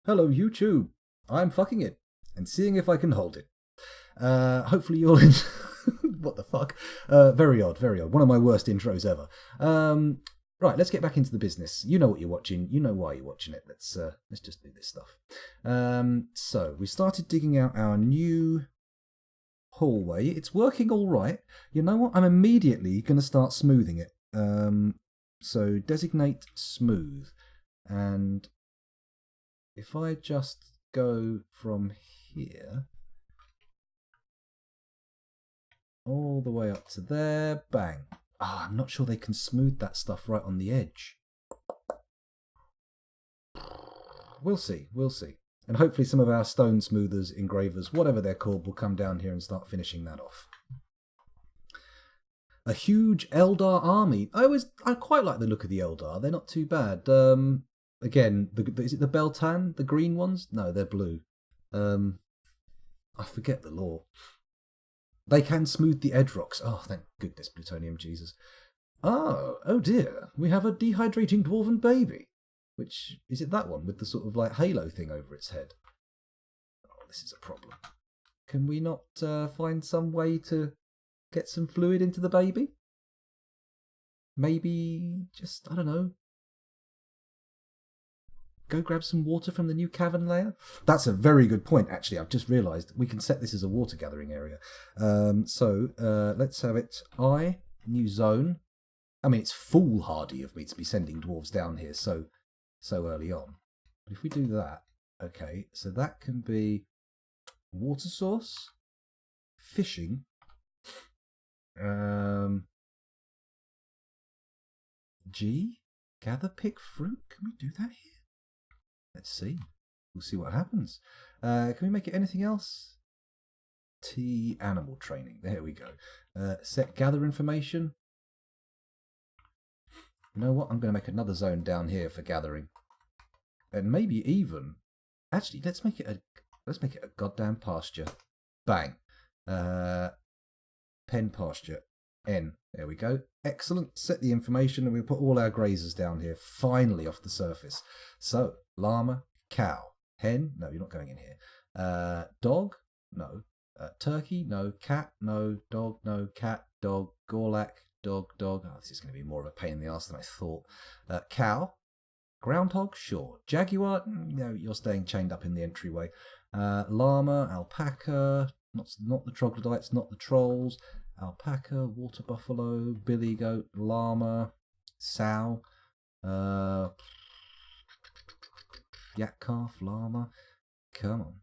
Hello, YouTube. I'm fucking it and seeing if I can hold it. Hopefully you'll enjoy... What the fuck? Very odd, very odd. One of my worst intros ever. Right, let's get back into the business. You know what you're watching. You know why you're watching it. Let's just do this stuff. So we started digging out our new hallway. It's working all right. You know what? I'm immediately going to start smoothing it. So designate smooth. And if I just go from here all the way up to there, bang. I'm not sure they can smooth that stuff right on the edge. We'll see, we'll see. And hopefully some of our stone smoothers, engravers, whatever they're called, will come down here and start finishing that off. A huge Eldar army. I quite like the look of the Eldar. They're not too bad. Again, is it the Beltan? The green ones? No, they're blue. I forget the law. They can smooth the edge rocks. Oh, thank goodness, plutonium Jesus. Oh dear. We have a dehydrating dwarven baby. Which, is it that one with the sort of like halo thing over its head? Oh, this is a problem. Can we not find some way to get some fluid into the baby? Maybe just, I don't know, go grab some water from the new cavern layer? That's a very good point, actually. I've just realised we can set this as a water gathering area. So let's have it. New zone. I mean, it's foolhardy of me to be sending dwarves down here so early on. But if we do that, okay, so that can be water source, fishing, G, gather, pick fruit. Can we do that here? Let's see. We'll see what happens. Can we make it anything else? T, animal training. There we go. Set gather information. You know what? I'm going to make another zone down here for gathering. And maybe even... Actually, let's make it a goddamn pasture. Bang. Pen pasture. N. There we go. Excellent. Set the information and we'll put all our grazers down here. Finally off the surface. So, llama, cow. Hen? No, you're not going in here. Dog? No. Turkey? No. Cat? No. Dog? No. Cat? Dog? Gorlak? Dog? Oh, this is going to be more of a pain in the arse than I thought. Cow? Groundhog? Sure. Jaguar? No, you're staying chained up in the entryway. Llama? Alpaca? Not the troglodytes, not the trolls. Alpaca, water buffalo, billy goat, llama, sow, yak calf, llama. Come on.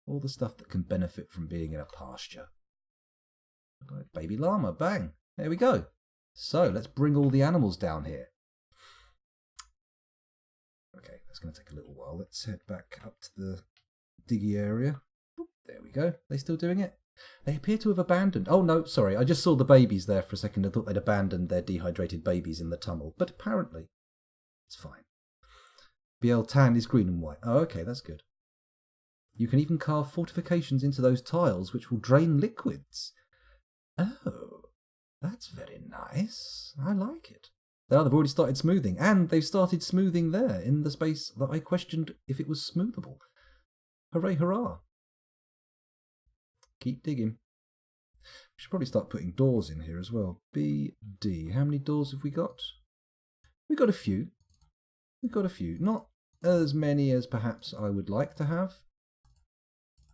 All the stuff that can benefit from being in a pasture. Baby llama, bang. There we go. So let's bring all the animals down here. Okay, that's going to take a little while. Let's head back up to the diggy area. There we go. They still doing it? They appear to have abandoned... Oh, no, sorry. I just saw the babies there for a second. I thought they'd abandoned their dehydrated babies in the tunnel. But apparently, it's fine. BL tan is green and white. Oh, okay, that's good. You can even carve fortifications into those tiles, which will drain liquids. Oh, that's very nice. I like it. Now they've already started smoothing. And they've started smoothing there in the space that I questioned if it was smoothable. Hooray, hurrah. Keep digging. We should probably start putting doors in here as well. B, D. How many doors have we got? We've got a few. Not as many as perhaps I would like to have.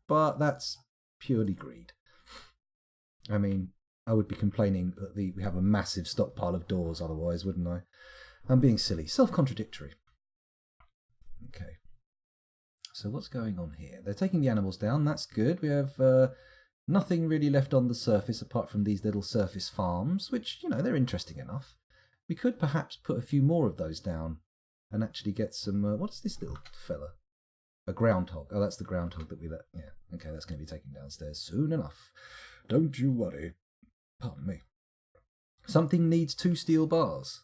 But that's purely greed. I mean, I would be complaining that we have a massive stockpile of doors otherwise, wouldn't I? I'm being silly. Self-contradictory. Okay. So what's going on here? They're taking the animals down. That's good. We have... nothing really left on the surface apart from these little surface farms, which, you know, they're interesting enough. We could perhaps put a few more of those down and actually get some... what's this little fella? A groundhog. Oh, that's the groundhog that we let... Yeah, okay, that's going to be taken downstairs soon enough. Don't you worry. Pardon me. Something needs 2 steel bars.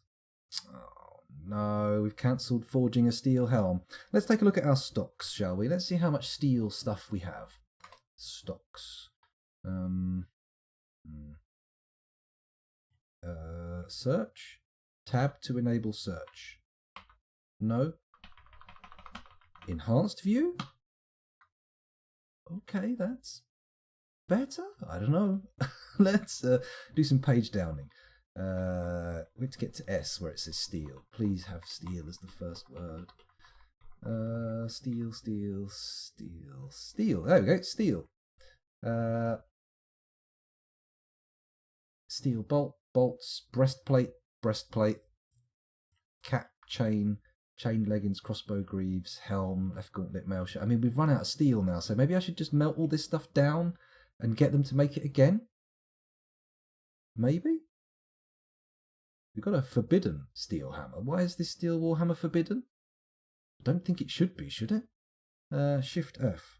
Oh, no, we've cancelled forging a steel helm. Let's take a look at our stocks, shall we? Let's see how much steel stuff we have. Stocks. Search. Tab to enable search. No. Enhanced view? Okay, that's better? I don't know. Let's do some page downing. We have to get to S where it says steel. Please have steel as the first word. Steel, steel, steel, steel. There we go, steel. Steel bolt, bolts, breastplate, breastplate, cap, chain, chain leggings, crossbow greaves, helm, left gauntlet, mail shirt. I mean, we've run out of steel now, so maybe I should just melt all this stuff down and get them to make it again? Maybe? We've got a forbidden steel hammer. Why is this steel warhammer forbidden? I don't think it should be, should it? Shift F.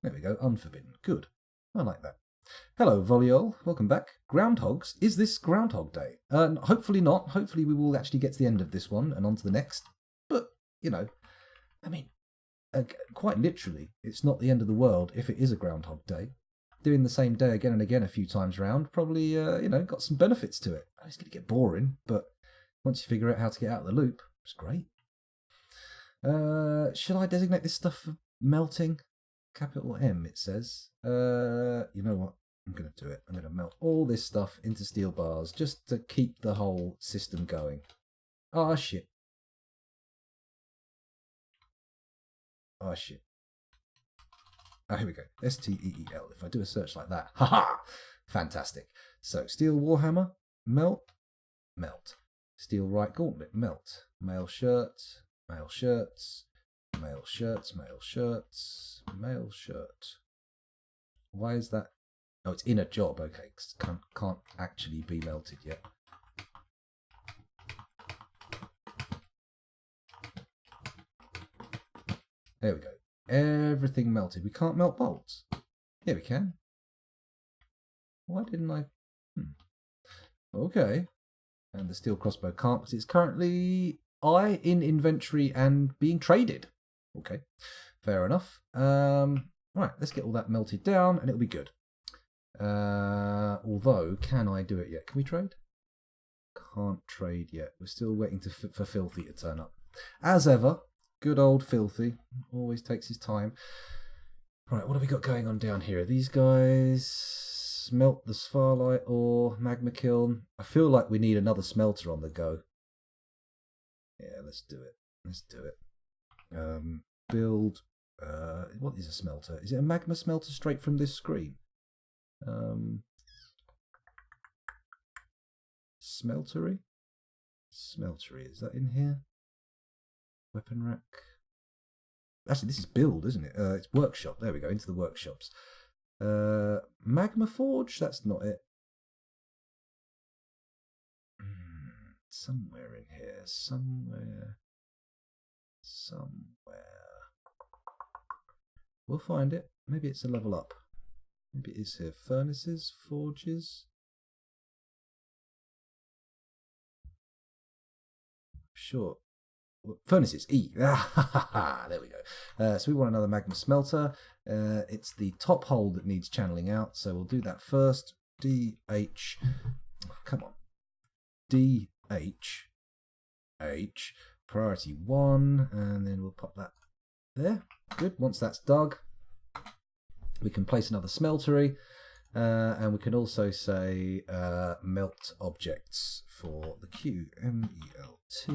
There we go, unforbidden. Good. I like that. Hello, Voliol. Welcome back. Groundhogs. Is this Groundhog Day? Hopefully not. Hopefully we will actually get to the end of this one and on to the next. But, you know, I mean, quite literally, it's not the end of the world if it is a Groundhog Day. Doing the same day again and again a few times round probably, you know, got some benefits to it. It's going to get boring, but once you figure out how to get out of the loop, it's great. Should I designate this stuff for melting? Capital M, it says. You know what? I'm going to do it. I'm going to melt all this stuff into steel bars just to keep the whole system going. Ah, shit. Ah, shit. Ah, here we go. STEEL. If I do a search like that. Haha! Fantastic. So, steel warhammer, melt, melt. Steel right gauntlet, melt. Mail shirts, mail shirts, mail shirts, mail shirts, mail shirt. Why is that? Oh, it's in a job. Okay, can't actually be melted yet. There we go. Everything melted. We can't melt bolts. Yeah, we can. Why didn't I? Okay. And the steel crossbow can't because it's currently in inventory and being traded. Okay, fair enough. Right, let's get all that melted down and it'll be good. Although, can I do it yet? Can we trade? Can't trade yet. We're still waiting for Filthy to turn up. As ever, good old Filthy. Always takes his time. Right, what have we got going on down here? These guys smelt the Spharlite ore, magma kiln. I feel like we need another smelter on the go. Yeah, let's do it. Let's do it. Build. What is a smelter? Is it a magma smelter straight from this screen? Smeltery? Smeltery, is that in here? Weapon rack. Actually, this is build, isn't it? It's workshop. There we go, into the workshops. Magma forge? That's not it. Somewhere in here. Somewhere. We'll find it. Maybe it's a level up. Maybe it is here. Furnaces, forges. Sure. Furnaces, E. There we go. So we want another magma smelter. It's the top hole that needs channeling out, so we'll do that first. DH. Come on. DH. H. Priority 1, and then we'll pop that there. Good. Once that's dug, we can place another smeltery, and we can also say melt objects for the Q. MELT.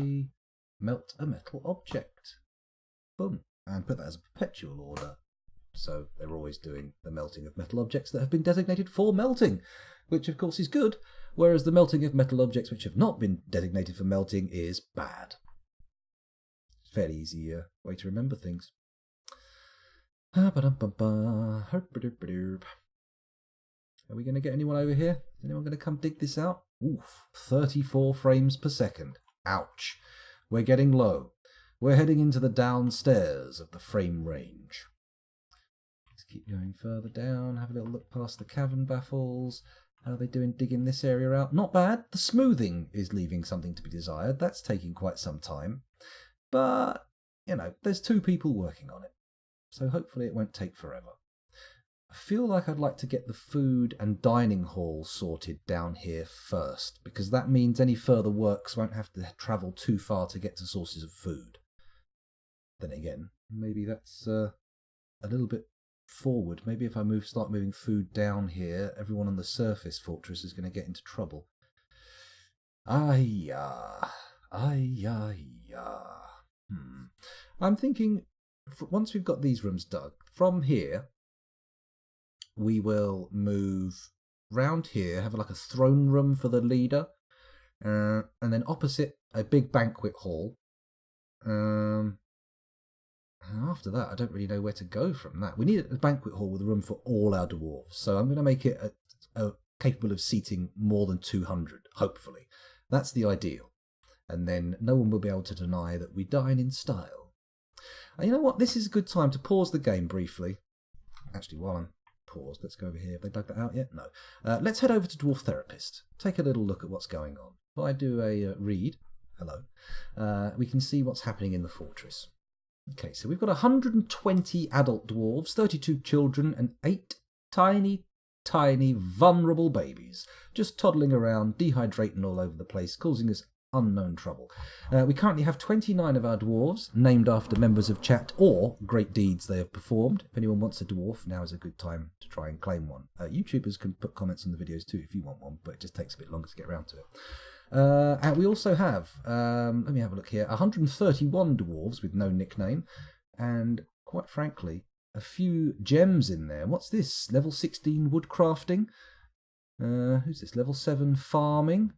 Melt a metal object. Boom. And put that as a perpetual order. So they're always doing the melting of metal objects that have been designated for melting, which of course is good, whereas the melting of metal objects which have not been designated for melting is bad. Fairly easy way to remember things. Are we going to get anyone over here? Is anyone going to come dig this out? Oof, 34 frames per second. Ouch. We're getting low. We're heading into the downstairs of the frame range. Let's keep going further down, have a little look past the cavern baffles. How are they doing digging this area out? Not bad. The smoothing is leaving something to be desired. That's taking quite some time. But, you know, there's 2 people working on it. So hopefully it won't take forever. I feel like I'd like to get the food and dining hall sorted down here first, because that means any further works won't have to travel too far to get to sources of food. Then again, maybe that's a little bit forward. Maybe if I start moving food down here, everyone on the surface fortress is going to get into trouble. Ay-ya. Ay-ya-ya. I'm thinking, once we've got these rooms dug, from here, we will move round here, have like a throne room for the leader, and then opposite a big banquet hall. And after that, I don't really know where to go from that. We need a banquet hall with a room for all our dwarves, so I'm going to make it capable of seating more than 200, hopefully. That's the ideal. And then no one will be able to deny that we dine in style. And you know what? This is a good time to pause the game briefly. Actually, while I'm paused, let's go over here. Have they dug that out yet? No. Let's head over to Dwarf Therapist. Take a little look at what's going on. If I do a read, hello, we can see what's happening in the fortress. Okay, so we've got 120 adult dwarves, 32 children, and 8 tiny, vulnerable babies, just toddling around, dehydrating all over the place, causing us unknown trouble. We currently have 29 of our dwarves, named after members of chat or great deeds they have performed. If anyone wants a dwarf, now is a good time to try and claim one. YouTubers can put comments on the videos too if you want one, but it just takes a bit longer to get around to it. And we also have, let me have a look here, 131 dwarves with no nickname, and quite frankly, a few gems in there. What's this? Level 16 woodcrafting? Who's this? Level 7 farming?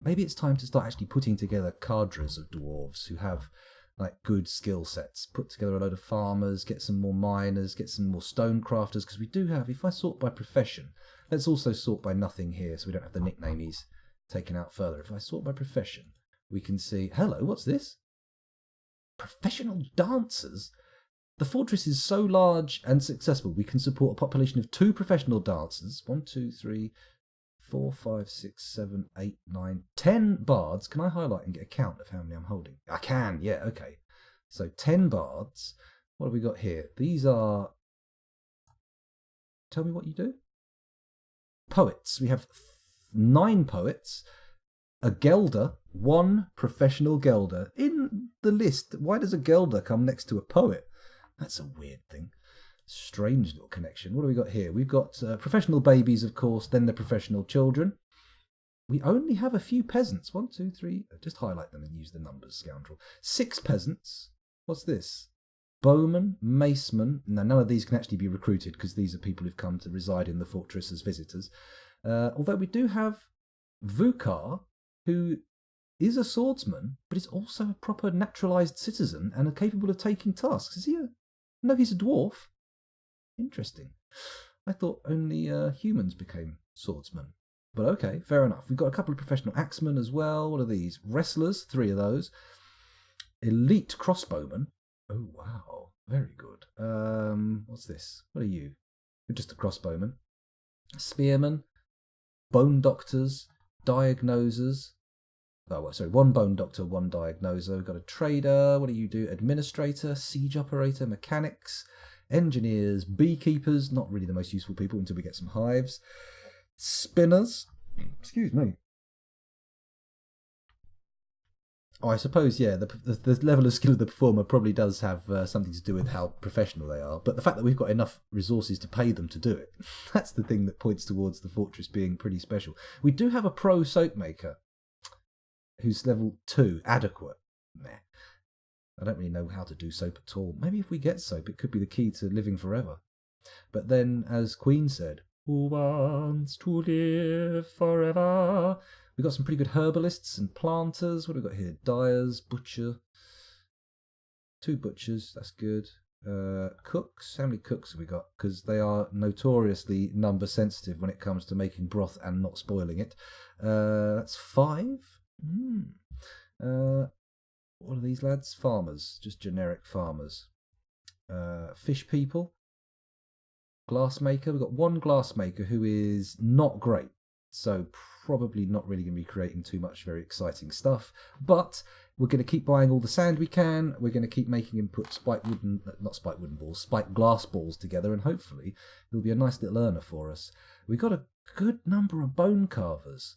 Maybe it's time to start actually putting together cadres of dwarves who have like good skill sets. Put together a load of farmers, get some more miners, get some more stone crafters, because we do have, if I sort by profession, let's also sort by nothing here so we don't have the nicknames taken out further. If I sort by profession, we can see, hello, what's this? Professional dancers? The fortress is so large and successful, we can support a population of 2 professional dancers. 1, 2, 3, 4, 5, 6, 7, 8, 9, 10 bards. Can I highlight and get a count of how many I'm holding? I can, yeah, okay. So 10 bards. What have we got here? These are... Tell me what you do. Poets. We have 9 poets, a gelder, 1 professional gelder. In the list, why does a gelder come next to a poet? That's a weird thing. Strange little connection. What do we got here? We've got professional babies, of course, then the professional children. We only have a few peasants. 1, 2, 3. Just highlight them and use the numbers, scoundrel. 6 peasants. What's this? Bowmen, macemen. Now, none of these can actually be recruited because these are people who've come to reside in the fortress as visitors. Although we do have Vukar, who is a swordsman, but is also a proper naturalised citizen and are capable of taking tasks. Is he a... No, he's a dwarf. Interesting. I thought only humans became swordsmen. But okay, fair enough. We've got a couple of professional axemen as well. What are these? Wrestlers, 3 of those. Elite crossbowmen. Oh, wow. Very good. What's this? What are you? You're just a crossbowman. Spearmen. Bone doctors. Diagnosers. Oh, sorry, 1 bone doctor, 1 diagnoser. We've got a trader. What do you do? Administrator, siege operator, mechanics, engineers, beekeepers. Not really the most useful people until we get some hives. Spinners. Excuse me. Oh, I suppose, yeah, the level of skill of the performer probably does have something to do with how professional they are. But the fact that we've got enough resources to pay them to do it, that's the thing that points towards the fortress being pretty special. We do have a pro soap maker who's level 2, adequate. Meh. I don't really know how to do soap at all. Maybe if we get soap, it could be the key to living forever. But then, as Queen said, who wants to live forever? We've got some pretty good herbalists and planters. What have we got here? Dyers, butcher. 2 butchers, that's good. Cooks, how many cooks have we got? Because they are notoriously number sensitive when it comes to making broth and not spoiling it. That's 5. What are these lads? Farmers, just generic farmers. Fish people. Glassmaker. We've got 1 glassmaker who is not great, so probably not really going to be creating too much very exciting stuff. But we're going to keep buying all the sand we can. We're going to keep making him put spiked glass balls together, and hopefully it'll be a nice little earner for us. We've got a good number of bone carvers.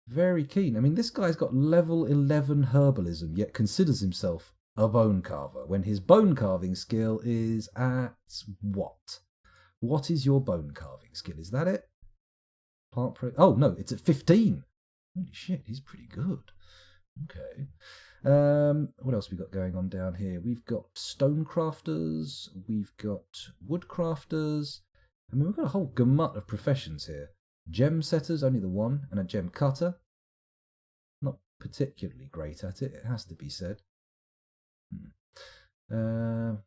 Very keen. I mean, this guy's got level 11 herbalism, yet considers himself a bone carver when his bone carving skill is at what? What is your bone carving skill? Is that it? Oh, no, it's at 15. Holy shit, he's pretty good. Okay. What else we got going on down here? We've got stone crafters. We've got wood crafters. I mean, we've got a whole gamut of professions here. Gem setters, only the one, and a gem cutter. Not particularly great at it, it has to be said. What are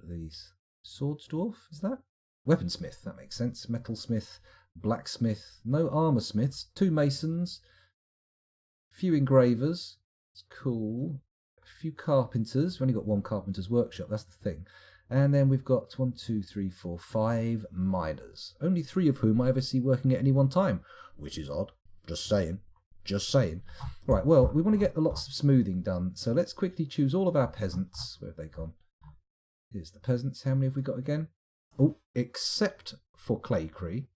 these? Swordsdwarf, is that? Weaponsmith, that makes sense. Metalsmith, blacksmith, no armor smiths, 2 masons, a few engravers, it's cool, a few carpenters, we've only got 1 carpenter's workshop, that's the thing. And then we've got 1, 2, 3, 4, 5 miners, only 3 of whom I ever see working at any one time, which is odd, just saying. Just saying. Right, well, we want to get the lots of smoothing done, so let's quickly choose all of our peasants. Where have they gone? Here's the peasants. How many have we got again? Oh, except for Claycree.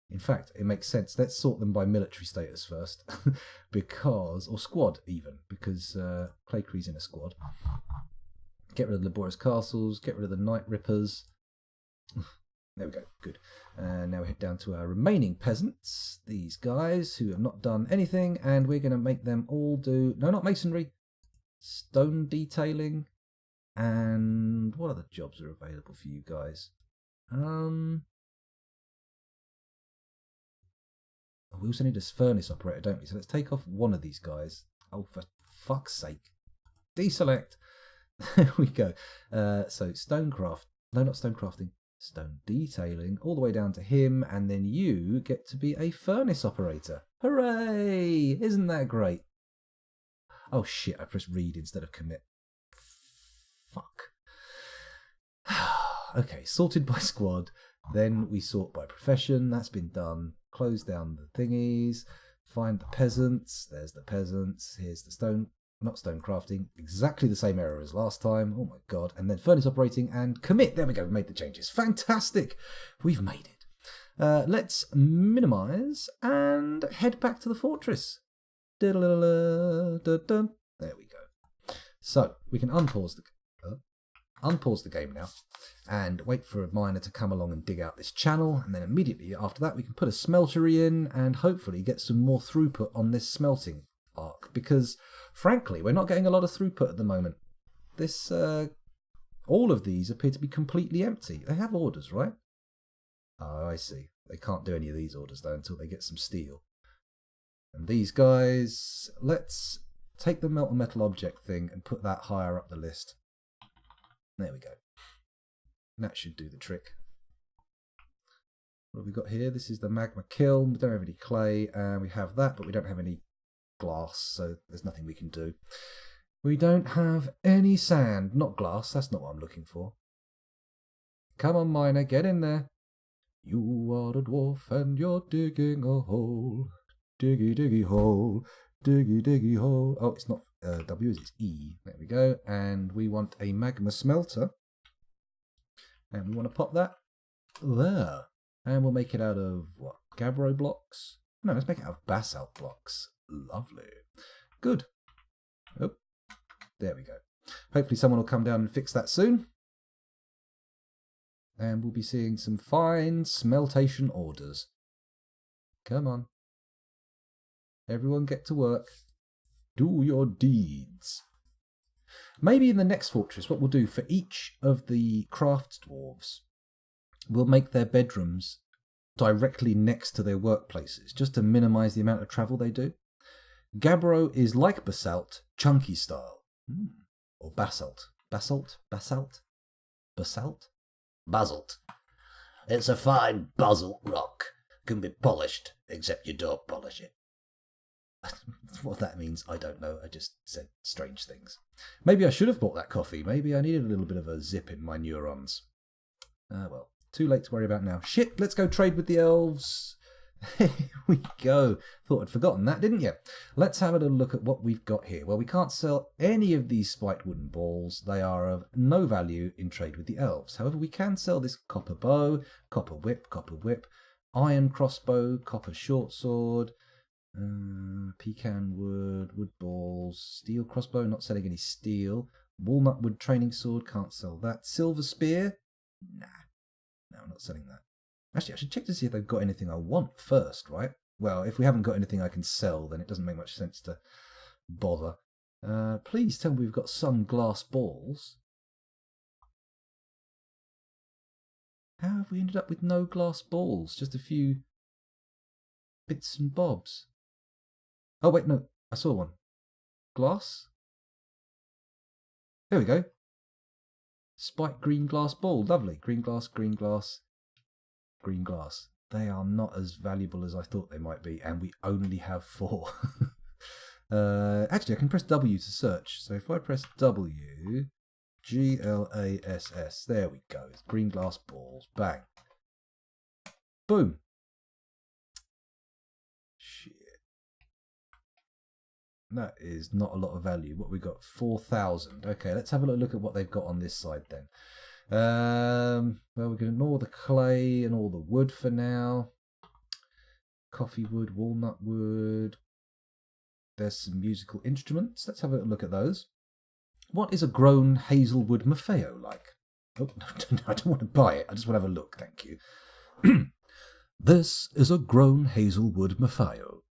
In fact, it makes sense. Let's sort them by military status first. Because, or squad even, because Claycree's in a squad. Get rid of the laborious castles, get rid of the night rippers. There we go, good. And now we head down to our remaining peasants, these guys who have not done anything, and we're going to make them all do, no, not masonry, stone detailing, and what other jobs are available for you guys? We also need a furnace operator, don't we? So let's take off one of these guys. Oh, for fuck's sake. Deselect. There we go. So stonecraft, no, not stonecrafting. Stone detailing, all the way down to him, and then you get to be a furnace operator. Hooray! Isn't that great? Oh shit, I pressed read instead of commit. Fuck. Okay, sorted by squad, then we sort by profession, that's been done. Close down the thingies, find the peasants, there's the peasants, here's the stone, not stone crafting, exactly the same error as last time, oh my god, and then furnace operating and commit, there we go, we made the changes, fantastic, we've made it. Let's minimise and head back to the fortress. There we go. So, we can unpause the game now and wait for a miner to come along and dig out this channel, and then immediately after that we can put a smeltery in and hopefully get some more throughput on this smelting arc, because frankly we're not getting a lot of throughput at the moment. This all of these appear to be completely empty. They have orders, right? Oh, I see. They can't do any of these orders though until they get some steel. And these guys, let's take the melt and metal object thing and put that higher up the list. There we go. That should do the trick. What have we got here? This is the magma kiln. We don't have any clay, and we have that, but we don't have any glass, so there's nothing we can do. We don't have any sand. Not glass, that's not what I'm looking for. Come on, miner, get in there. You are a dwarf and you're digging a hole. Diggy, diggy hole. Diggy, diggy hole. Oh, it's not W, it's E. There we go. And we want a magma smelter. And we want to pop that there. And we'll make it out of, what, gabbro blocks? No, let's make it out of basalt blocks. Lovely. Good. Oh, there we go. Hopefully someone will come down and fix that soon. And we'll be seeing some fine smeltation orders. Come on. Everyone get to work. Do your deeds. Maybe in the next fortress, what we'll do for each of the craft dwarves, we'll make their bedrooms directly next to their workplaces, just to minimise the amount of travel they do. Gabbro is like basalt, chunky style. Or basalt. Basalt? Basalt? Basalt? Basalt. It's a fine basalt rock. Can be polished, except you don't polish it. What that means, I don't know. I just said strange things. Maybe I should have bought that coffee. Maybe I needed a little bit of a zip in my neurons. Well, too late to worry about now. Shit, let's go trade with the elves. Here we go. Thought I'd forgotten that, didn't you? Let's have a little look at what we've got here. Well, we can't sell any of these spiked wooden balls. They are of no value in trade with the elves. However, we can sell this copper bow, copper whip, iron crossbow, copper short sword, Pecan wood, wood balls, steel crossbow, not selling any steel. Walnut wood training sword, can't sell that. Silver spear? Nah, no, I'm not selling that. Actually, I should check to see if they've got anything I want first, right? Well, if we haven't got anything I can sell, then it doesn't make much sense to bother. Please tell me we've got some glass balls. How have we ended up with no glass balls? Just a few bits and bobs. Oh, wait, no. I saw one. Glass? There we go. Spike green glass ball. Lovely. Green glass, green glass, green glass. They are not as valuable as I thought they might be, and we only have 4. Actually, I can press W to search. So if I press W, GLASS, there we go. It's green glass balls. Bang. Boom. Shit. That is not a lot of value. What we got? 4,000. Okay, let's have a look at what they've got on this side then. Well, we're going to ignore the clay and all the wood for now. Coffee wood, walnut wood. There's some musical instruments. Let's have a look at those. What is a grown hazelwood Maffeo like? Oh, no, I don't want to buy it. I just want to have a look, thank you. This is a grown hazelwood Maffeo.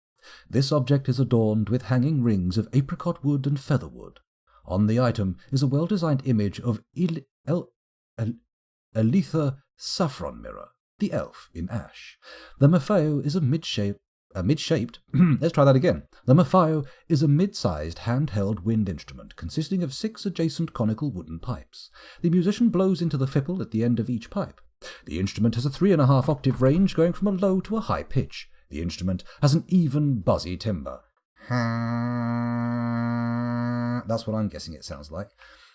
This object is adorned with hanging rings of apricot wood and feather wood. On the item is a well-designed image of Aletha Saffron Mirror, the elf in ash. The Maffeo is a mid-shaped... Let's try that again. The Maffeo is a mid-sized handheld wind instrument consisting of 6 adjacent conical wooden pipes. The musician blows into the fipple at the end of each pipe. The instrument has a 3.5 octave range going from a low to a high pitch. The instrument has an even, buzzy timbre. That's what I'm guessing it sounds like.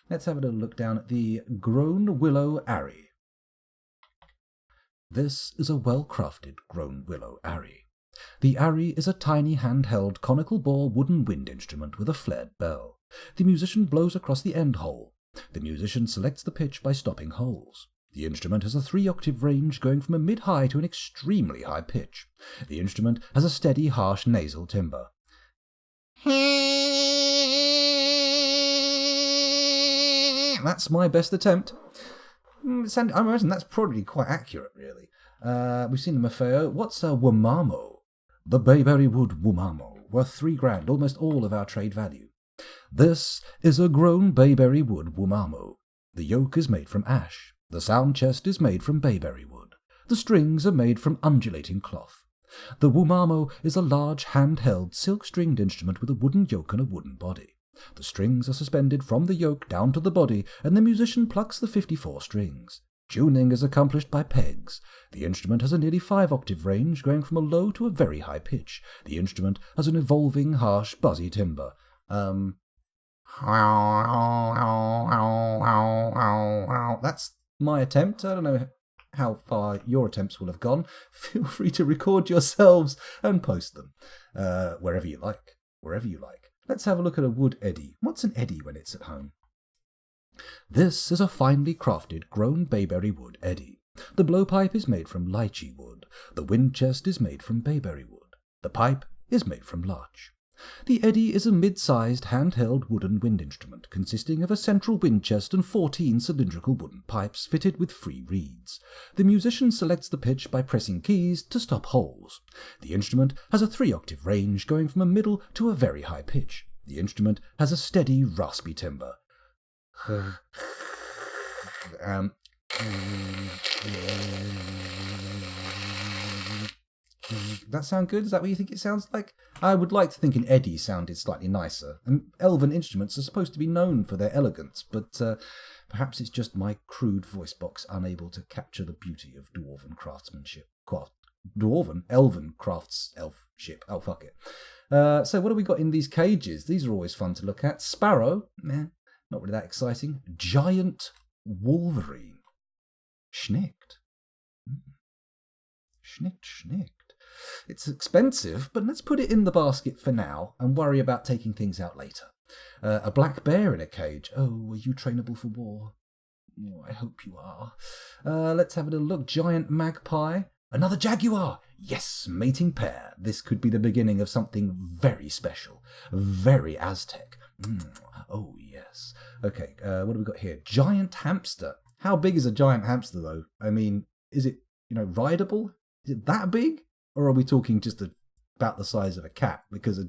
Let's have a little look down at the grown willow arry. This is a well-crafted grown willow arry. The arry is a tiny handheld conical bore wooden wind instrument with a flared bell. The musician blows across the end hole. The musician selects the pitch by stopping holes. The instrument has a 3-octave range going from a mid-high to an extremely high pitch. The instrument has a steady, harsh nasal timbre. That's my best attempt. I imagine that's probably quite accurate, really. We've seen the Maffeo. What's a wumamo? The bayberry wood wumamo, worth 3 grand, almost all of our trade value. This is a grown bayberry wood wumamo. The yoke is made from ash. The sound chest is made from bayberry wood. The strings are made from undulating cloth. The wumamo is a large hand-held silk-stringed instrument with a wooden yoke and a wooden body. The strings are suspended from the yoke down to the body, and the musician plucks the 54 strings. Tuning is accomplished by pegs. The instrument has a nearly 5-octave range, going from a low to a very high pitch. The instrument has an evolving, harsh, buzzy timbre. That's my attempt. I don't know how far your attempts will have gone. Feel free to record yourselves and post them wherever you like. Let's have a look at a wood eddy. What's an eddy when it's at home? This is a finely crafted grown bayberry wood eddy. The blowpipe is made from lychee wood. The wind chest is made from bayberry wood. The pipe is made from larch. The eddy is a mid-sized handheld wooden wind instrument consisting of a central wind chest and 14 cylindrical wooden pipes fitted with free reeds. The musician selects the pitch by pressing keys to stop holes. The instrument has a 3-octave range going from a middle to a very high pitch. The instrument has a steady, raspy timbre. That sound good? Is that what you think it sounds like? I would like to think an eddy sounded slightly nicer. And elven instruments are supposed to be known for their elegance, but perhaps it's just my crude voice box unable to capture the beauty of dwarven craftsmanship. Elven crafts, elfship. Oh, fuck it. So what have we got in these cages? These are always fun to look at. Sparrow. Not really that exciting. Giant wolverine. Schnicked. Schnicked. It's expensive, but let's put it in the basket for now and worry about taking things out later. A black bear in a cage. Oh, are you trainable for war? Oh, I hope you are. Let's have a little look. Giant magpie. Another jaguar! Yes, mating pair. This could be the beginning of something very special. Very Aztec. Oh, yes. Okay, what have we got here? Giant hamster. How big is a giant hamster, though? I mean, is it, rideable? Is it that big? Or are we talking just about the size of a cat? Because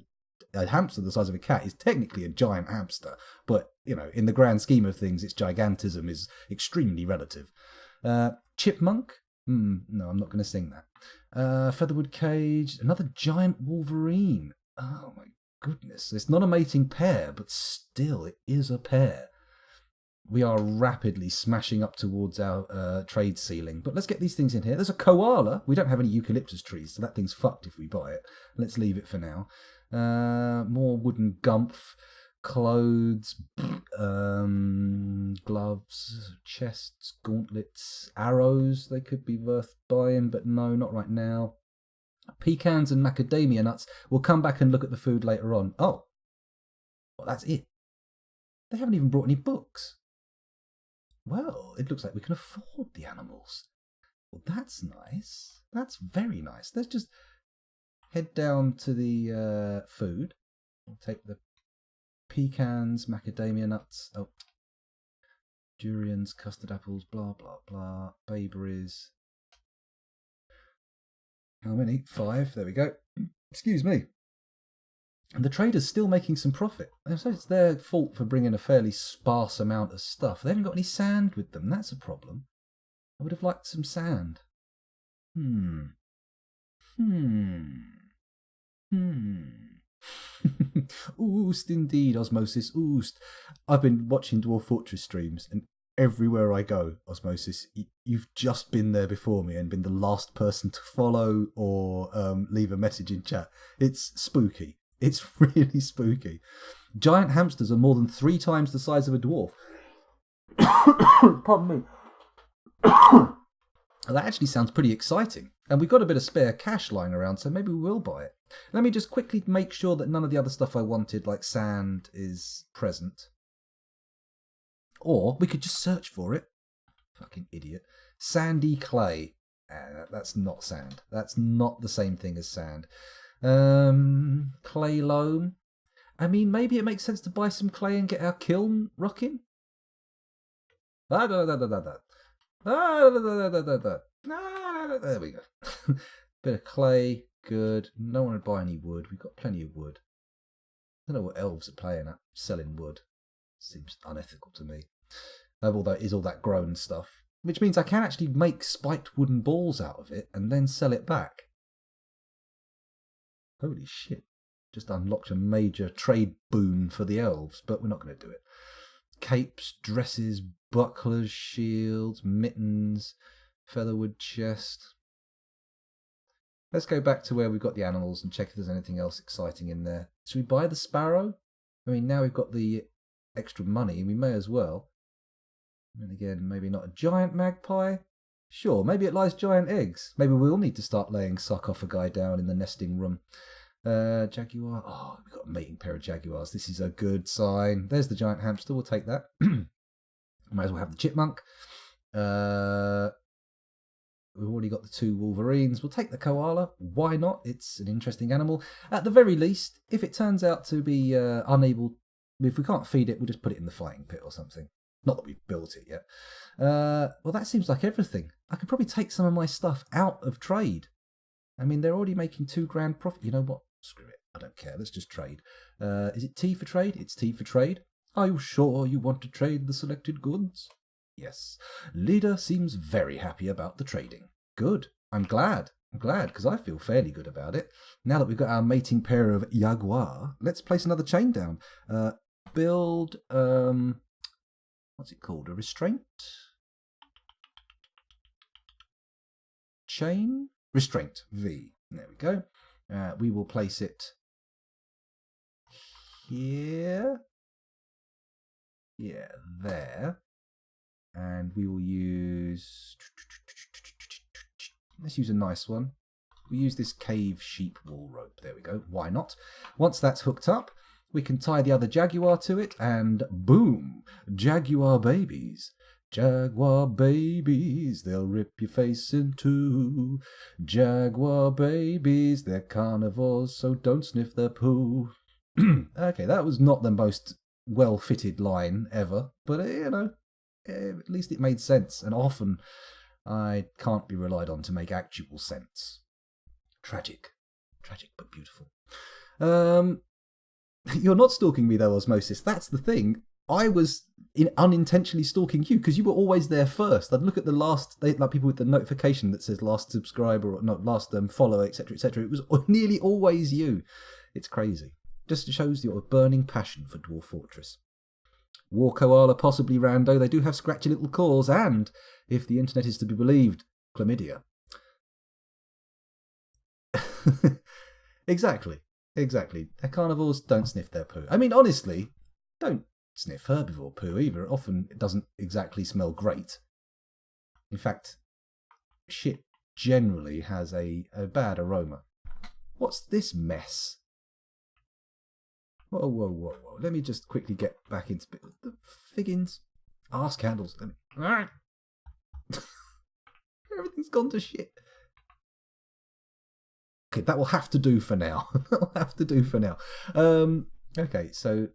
a hamster the size of a cat is technically a giant hamster. But, in the grand scheme of things, its gigantism is extremely relative. Chipmunk? No, I'm not going to sing that. Featherwood cage. Another giant wolverine. Oh, my goodness. It's not a mating pair, but still, it is a pair. We are rapidly smashing up towards our trade ceiling. But let's get these things in here. There's a koala. We don't have any eucalyptus trees, so that thing's fucked if we buy it. Let's leave it for now. More wooden gumph. Clothes. Gloves. Chests. Gauntlets. Arrows. They could be worth buying, but no, not right now. Pecans and macadamia nuts. We'll come back and look at the food later on. Oh. Well, that's it. They haven't even brought any books. Well, it looks like we can afford the animals. Well, that's nice. That's very nice. Let's just head down to the food. We'll take the pecans, macadamia nuts, durians, custard apples, blah, blah, blah, bayberries. How many? 5. There we go. Excuse me. And the trader's still making some profit. So it's their fault for bringing a fairly sparse amount of stuff. They haven't got any sand with them. That's a problem. I would have liked some sand. Oost indeed, Osmosis, oost. I've been watching Dwarf Fortress streams, and everywhere I go, Osmosis, you've just been there before me and been the last person to follow or leave a message in chat. It's spooky. It's really spooky. Giant hamsters are more than 3 times the size of a dwarf. Pardon me. That actually sounds pretty exciting. And we've got a bit of spare cash lying around, so maybe we will buy it. Let me just quickly make sure that none of the other stuff I wanted, like sand, is present. Or we could just search for it. Fucking idiot. Sandy clay. That's not sand. That's not the same thing as sand. Clay loam. I mean, maybe it makes sense to buy some clay and get our kiln rocking. There we go. Bit of clay, good. No one would buy any wood. We've got plenty of wood. I don't know what elves are playing at. Selling wood. Seems unethical to me. Although it is all that grown stuff. Which means I can actually make spiked wooden balls out of it and then sell it back. Holy shit. Just unlocked a major trade boon for the elves, but we're not going to do it. Capes, dresses, bucklers, shields, mittens, featherwood chest. Let's go back to where we've got the animals and check if there's anything else exciting in there. Should we buy the sparrow? I mean, now we've got the extra money, we may as well. And again, maybe not a giant magpie. Sure, maybe it lies giant eggs. Maybe we'll need to start laying sarcophagi down in the nesting room. Jaguar. Oh, we've got a mating pair of jaguars. This is a good sign. There's the giant hamster. We'll take that. Might as well have the chipmunk. We've already got the 2 wolverines. We'll take the koala. Why not? It's an interesting animal. At the very least, if it turns out to be unable... If we can't feed it, we'll just put it in the fighting pit or something. Not that we've built it yet. Well, that seems like everything. I could probably take some of my stuff out of trade. I mean, they're already making £2,000 profit. You know what? Screw it. I don't care. Let's just trade. Is it T for trade? It's T for trade. Are you sure you want to trade the selected goods? Yes. Leader seems very happy about the trading. Good. I'm glad. Because I feel fairly good about it. Now that we've got our mating pair of jaguar, let's place another chain down. Build... what's it called? A restraint? Chain? Restraint. V. There we go. We will place it here. Yeah, there. And we will use... Let's use a nice one. We use this cave sheep wool rope. There we go. Why not? Once that's hooked up, we can tie the other jaguar to it and boom! Jaguar babies. Jaguar babies, they'll rip your face in two. Jaguar babies, they're carnivores, so don't sniff their poo. Okay, that was not the most well-fitted line ever, but at least it made sense, and often I can't be relied on to make actual sense. Tragic but beautiful. You're not stalking me though, Osmosis. That's the thing. I was unintentionally stalking you because you were always there first. I'd look at the last, like people with the notification that says last subscriber or not last follower, etc., etc. It was nearly always you. It's crazy. Just shows your burning passion for Dwarf Fortress. War koala, possibly rando. They do have scratchy little claws, and if the internet is to be believed, chlamydia. Exactly. Their carnivores don't sniff their poo. I mean, honestly, don't sniff herbivore poo either. Often it doesn't exactly smell great. In fact, shit generally has a bad aroma. What's this mess? Whoa. Let me just quickly get back into the figgins. Arse candles. Everything's gone to shit. Okay, that will have to do for now. Okay, so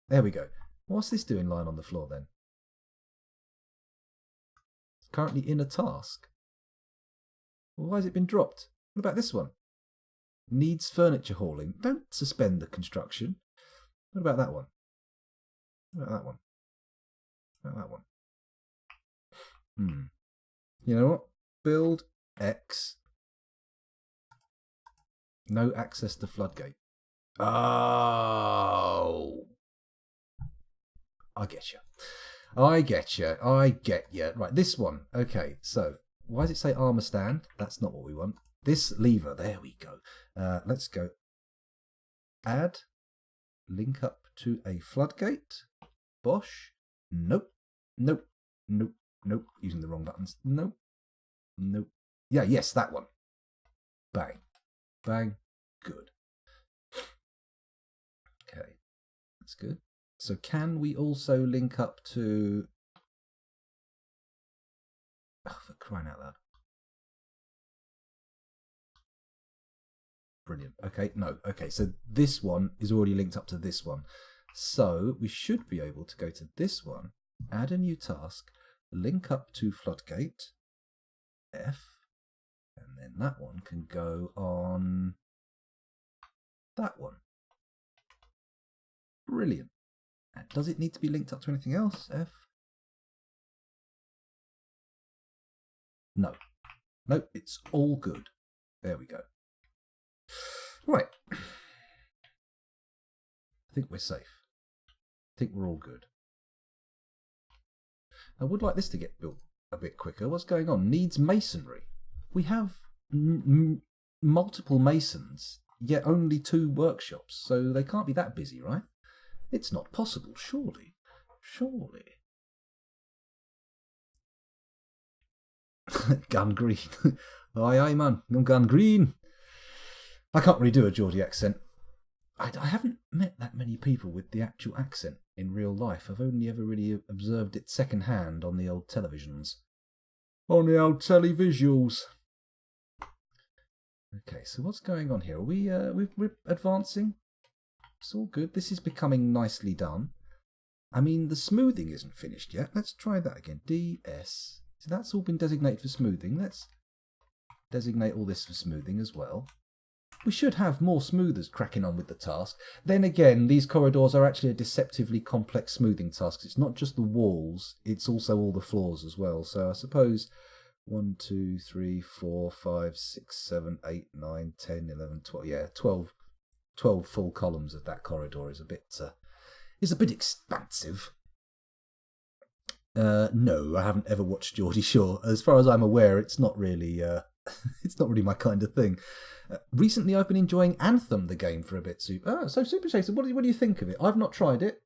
there we go. What's this doing lying on the floor then? It's currently in a task. Well, why has it been dropped? What about this one? Needs furniture hauling. Don't suspend the construction. What about that one? You know what? Build X. No access to floodgate. Oh. I get you. Right, this one. Okay, so why does it say armor stand? That's not what we want. This lever. There we go. Let's go. Add. Link up to a floodgate. Bosh. Nope. Using the wrong buttons. Nope. Yeah, yes, that one. Bang. Good. Okay, that's good. So can we also link up to... Oh, for crying out loud. Brilliant. Okay, no. Okay, so this one is already linked up to this one. So we should be able to go to this one, add a new task, link up to floodgate, F, and then that one can go on that one. Brilliant. And does it need to be linked up to anything else, F? No, it's all good. There we go. Right. I think we're safe. I think we're all good. I would like this to get built a bit quicker. What's going on? Needs masonry. We have multiple masons, yet only 2 workshops, so they can't be that busy, right? It's not possible, surely. Gun green. Aye, man. I'm gun green. I can't really do a Geordie accent. I haven't met that many people with the actual accent in real life. I've only ever really observed it second-hand on the old televisions. On the old televisuals. Okay, so what's going on here? Are we're advancing? It's all good. This is becoming nicely done. I mean, the smoothing isn't finished yet. Let's try that again. DS. So that's all been designated for smoothing. Let's designate all this for smoothing as well. We should have more smoothers cracking on with the task. Then again, these corridors are actually a deceptively complex smoothing task. It's not just the walls, it's also all the floors as well. So I suppose 1, 2, 3, 4, 5, 6, 7, 8, 9, 10, 11, 12. Yeah, 12 full columns of that corridor is a bit expansive. No, I haven't ever watched Geordie Shore. As far as I'm aware, it's not really my kind of thing. Recently, I've been enjoying Anthem, the game, for a bit. So Super Chaser, what do you think of it? I've not tried it.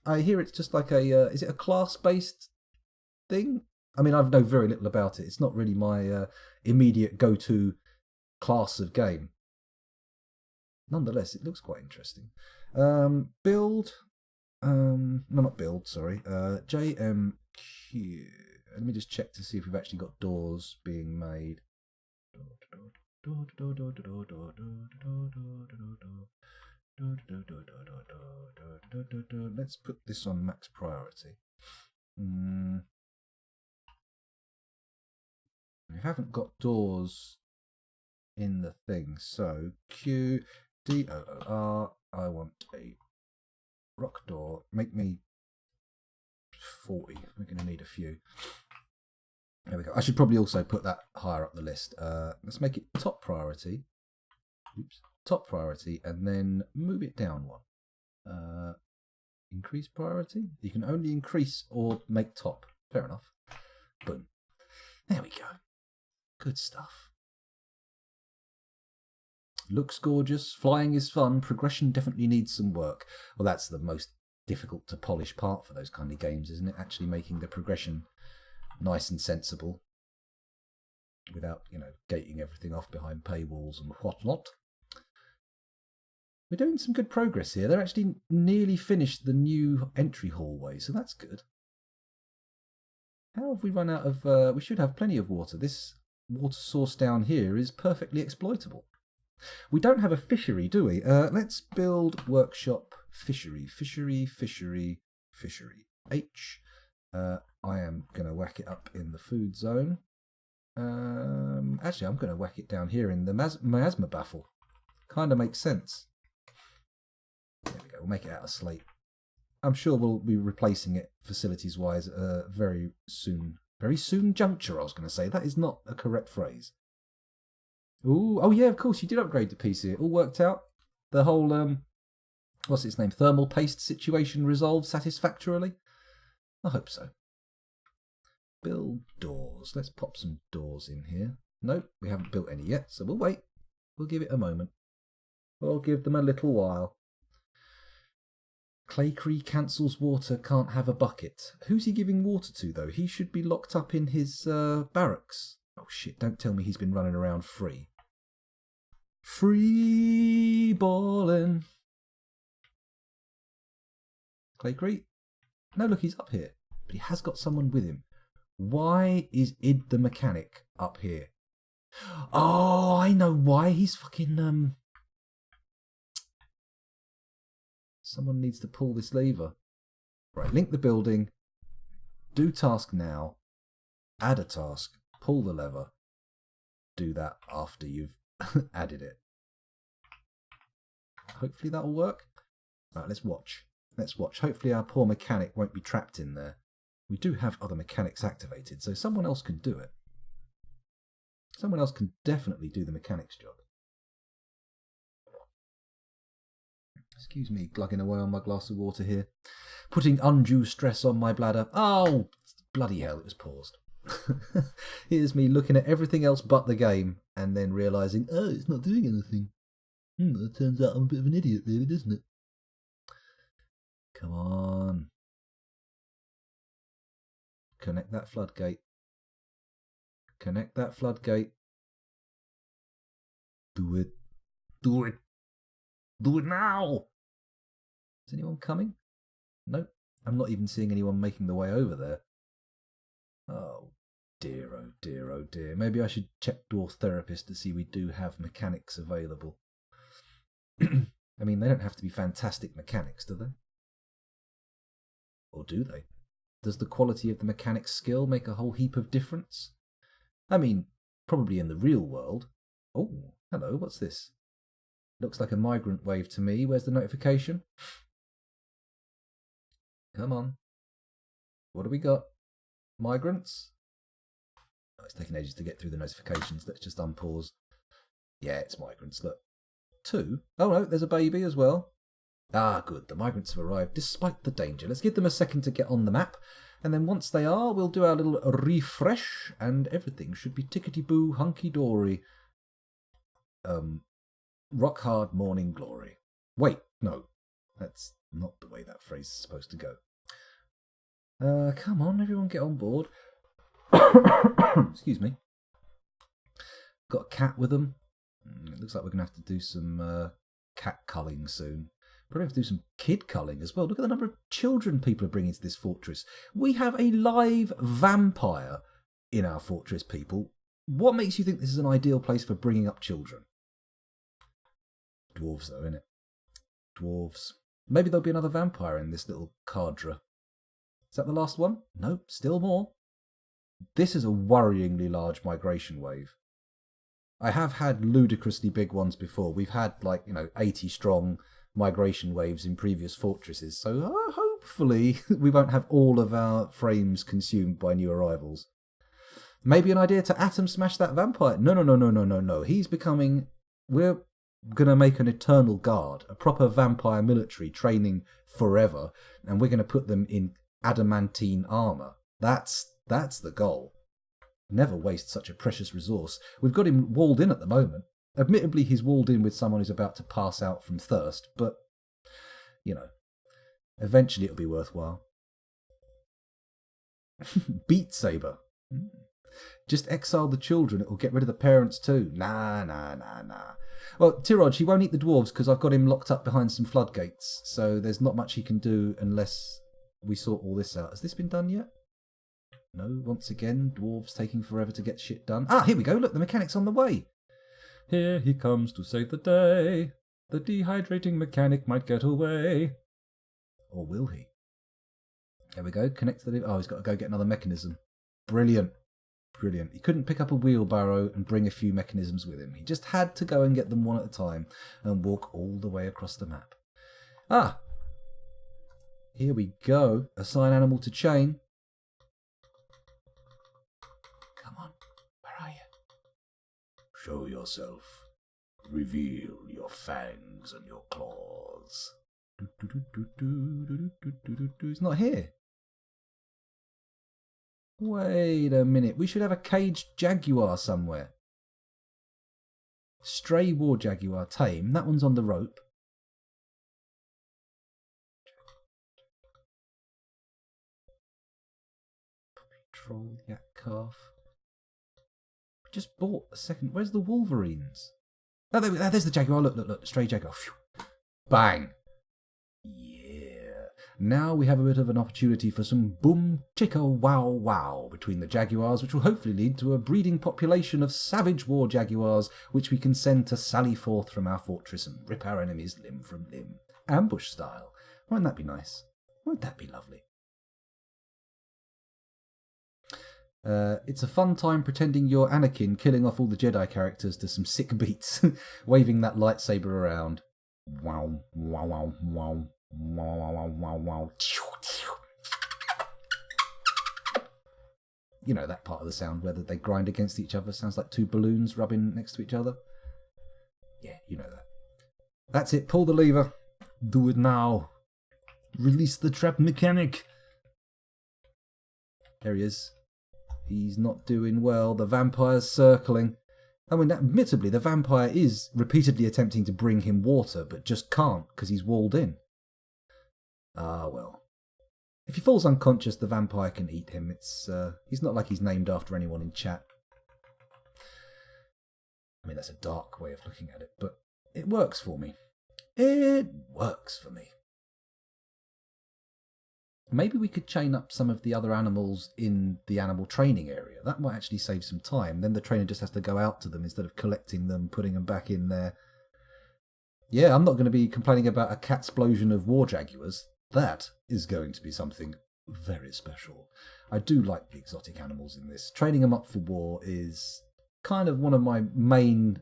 I hear it's just like is it a class-based thing? I mean, I know very little about it. It's not really my immediate go-to class of game. Nonetheless, it looks quite interesting. JM Q. Let me just check to see if we've actually got doors being made. Let's put this on max priority. We haven't got doors in the thing, so Q D O O R. I want a rock door. Make me 40. We're going to need a few. There we go. I should probably also put that higher up the list. Let's make it top priority. Oops. Top priority, and then move it down one. Increase priority. You can only increase or make top. Fair enough. Boom. There we go. Good stuff. Looks gorgeous. Flying is fun. Progression definitely needs some work. Well, that's the most difficult to polish part for those kind of games, isn't it? Actually making the progression nice and sensible without, gating everything off behind paywalls and whatnot. We're doing some good progress here. They're actually nearly finished the new entry hallway, so that's good. How have we run out of... we should have plenty of water. This water source down here is perfectly exploitable. We don't have a fishery, do we? Let's build workshop fishery. Fishery. H. I am going to whack it up in the food zone. Actually, I'm going to whack it down here in the miasma baffle. Kind of makes sense. There we go. We'll make it out of slate. I'm sure we'll be replacing it facilities-wise very soon. Very soon juncture, I was going to say. That is not a correct phrase. Ooh, oh yeah, of course, you did upgrade the PC. It all worked out. The whole, what's its name, thermal paste situation resolved satisfactorily? I hope so. Build doors. Let's pop some doors in here. Nope, we haven't built any yet, so we'll wait. We'll give it a moment. We'll give them a little while. Claycree cancels water, can't have a bucket. Who's he giving water to, though? He should be locked up in his barracks. Oh shit, don't tell me he's been running around free. Free balling. Claycree? No, look, he's up here. But he has got someone with him. Why is Id the mechanic up here? Oh, I know why. He's fucking, Someone needs to pull this lever. Right, link the building. Do task now. Add a task. Pull the lever. Do that after you've added it. Hopefully that'll work. Right, let's watch. Let's watch. Hopefully our poor mechanic won't be trapped in there. We do have other mechanics activated, so someone else can do it. Someone else can definitely do the mechanic's job. Excuse me, glugging away on my glass of water here. Putting undue stress on my bladder. Oh, bloody hell, it was paused. Here's me looking at everything else but the game, and then realising, oh, it's not doing anything. That turns out I'm a bit of an idiot, really, doesn't it? Come on. Connect that floodgate. Connect that floodgate. Do it. Do it. Do it now! Is anyone coming? Nope. I'm not even seeing anyone making the way over there. Oh dear, oh dear, oh dear. Maybe I should check Dwarf Therapist to see we do have mechanics available. I mean, they don't have to be fantastic mechanics, do they? Or do they? Does the quality of the mechanic's skill make a whole heap of difference? I mean, probably in the real world. Oh, hello, what's this? Looks like a migrant wave to me. Where's the notification? Come on. What do we got? Migrants? Oh, it's taking ages to get through the notifications. Let's just unpause. Yeah, it's migrants. Look. 2? Oh no, there's a baby as well. Ah, good. The migrants have arrived despite the danger. Let's give them a second to get on the map. And then once they are, we'll do our little refresh. And everything should be tickety-boo, hunky-dory. Rock hard morning glory. Wait, no. That's not the way that phrase is supposed to go. Come on, everyone get on board. Excuse me. Got a cat with them. It looks like we're going to have to do some cat culling soon. Probably have to do some kid culling as well. Look at the number of children people are bringing to this fortress. We have a live vampire in our fortress, people. What makes you think this is an ideal place for bringing up children? Dwarves, though, innit? Dwarves. Maybe there'll be another vampire in this little cadre. Is that the last one? No, still more. This is a worryingly large migration wave. I have had ludicrously big ones before. We've had 80 strong migration waves in previous fortresses, so hopefully we won't have all of our frames consumed by new arrivals. Maybe an idea to atom smash that vampire. No. He's becoming... We're going to make an eternal guard, a proper vampire military training forever, and we're going to put them in adamantine armour. That's the goal. Never waste such a precious resource. We've got him walled in at the moment. Admittedly, he's walled in with someone who's about to pass out from thirst, but, eventually it'll be worthwhile. Beat Saber. Just exile the children, it'll get rid of the parents too. Nah. Well, Tiroj, he won't eat the dwarves because I've got him locked up behind some floodgates, so there's not much he can do unless we sort all this out. Has this been done yet? No, once again, dwarves taking forever to get shit done. Ah, here we go, look, the mechanic's on the way. Here he comes to save the day. The dehydrating mechanic might get away. Or will he? There we go, connect to the... Oh, he's got to go get another mechanism. Brilliant. He couldn't pick up a wheelbarrow and bring a few mechanisms with him. He just had to go and get them one at a time and walk all the way across the map. Ah! Here we go. Assign animal to chain. Come on. Where are you? Show yourself. Reveal your fangs and your claws. He's not here. Wait a minute. We should have a caged jaguar somewhere. Stray war jaguar, tame. That one's on the rope. Troll, yak calf. We just bought a second. Where's the wolverines? Oh, there's the jaguar. Look. Stray jaguar. Phew. Bang. Now we have a bit of an opportunity for some boom chicka wow wow between the jaguars, which will hopefully lead to a breeding population of savage war jaguars, which we can send to sally forth from our fortress and rip our enemies limb from limb. Ambush style. Won't that be nice? Won't that be lovely? It's a fun time pretending you're Anakin, killing off all the Jedi characters to some sick beats, waving that lightsaber around. Wow, wow, wow, wow. Wow. You know that part of the sound where they grind against each other. Sounds like two balloons rubbing next to each other. Yeah, you know that. That's it. Pull the lever. Do it now. Release the trap mechanic. There he is. He's not doing well. The vampire's circling. I mean, admittedly, the vampire is repeatedly attempting to bring him water, but just can't because he's walled in. Ah, well. If he falls unconscious, the vampire can eat him. He's not like he's named after anyone in chat. I mean, that's a dark way of looking at it, but it works for me. It works for me. Maybe we could chain up some of the other animals in the animal training area. That might actually save some time. Then the trainer just has to go out to them instead of collecting them, putting them back in there. Yeah, I'm not going to be complaining about a catsplosion of war jaguars. That is going to be something very special. I do like the exotic animals in this. Training them up for war is kind of one of my main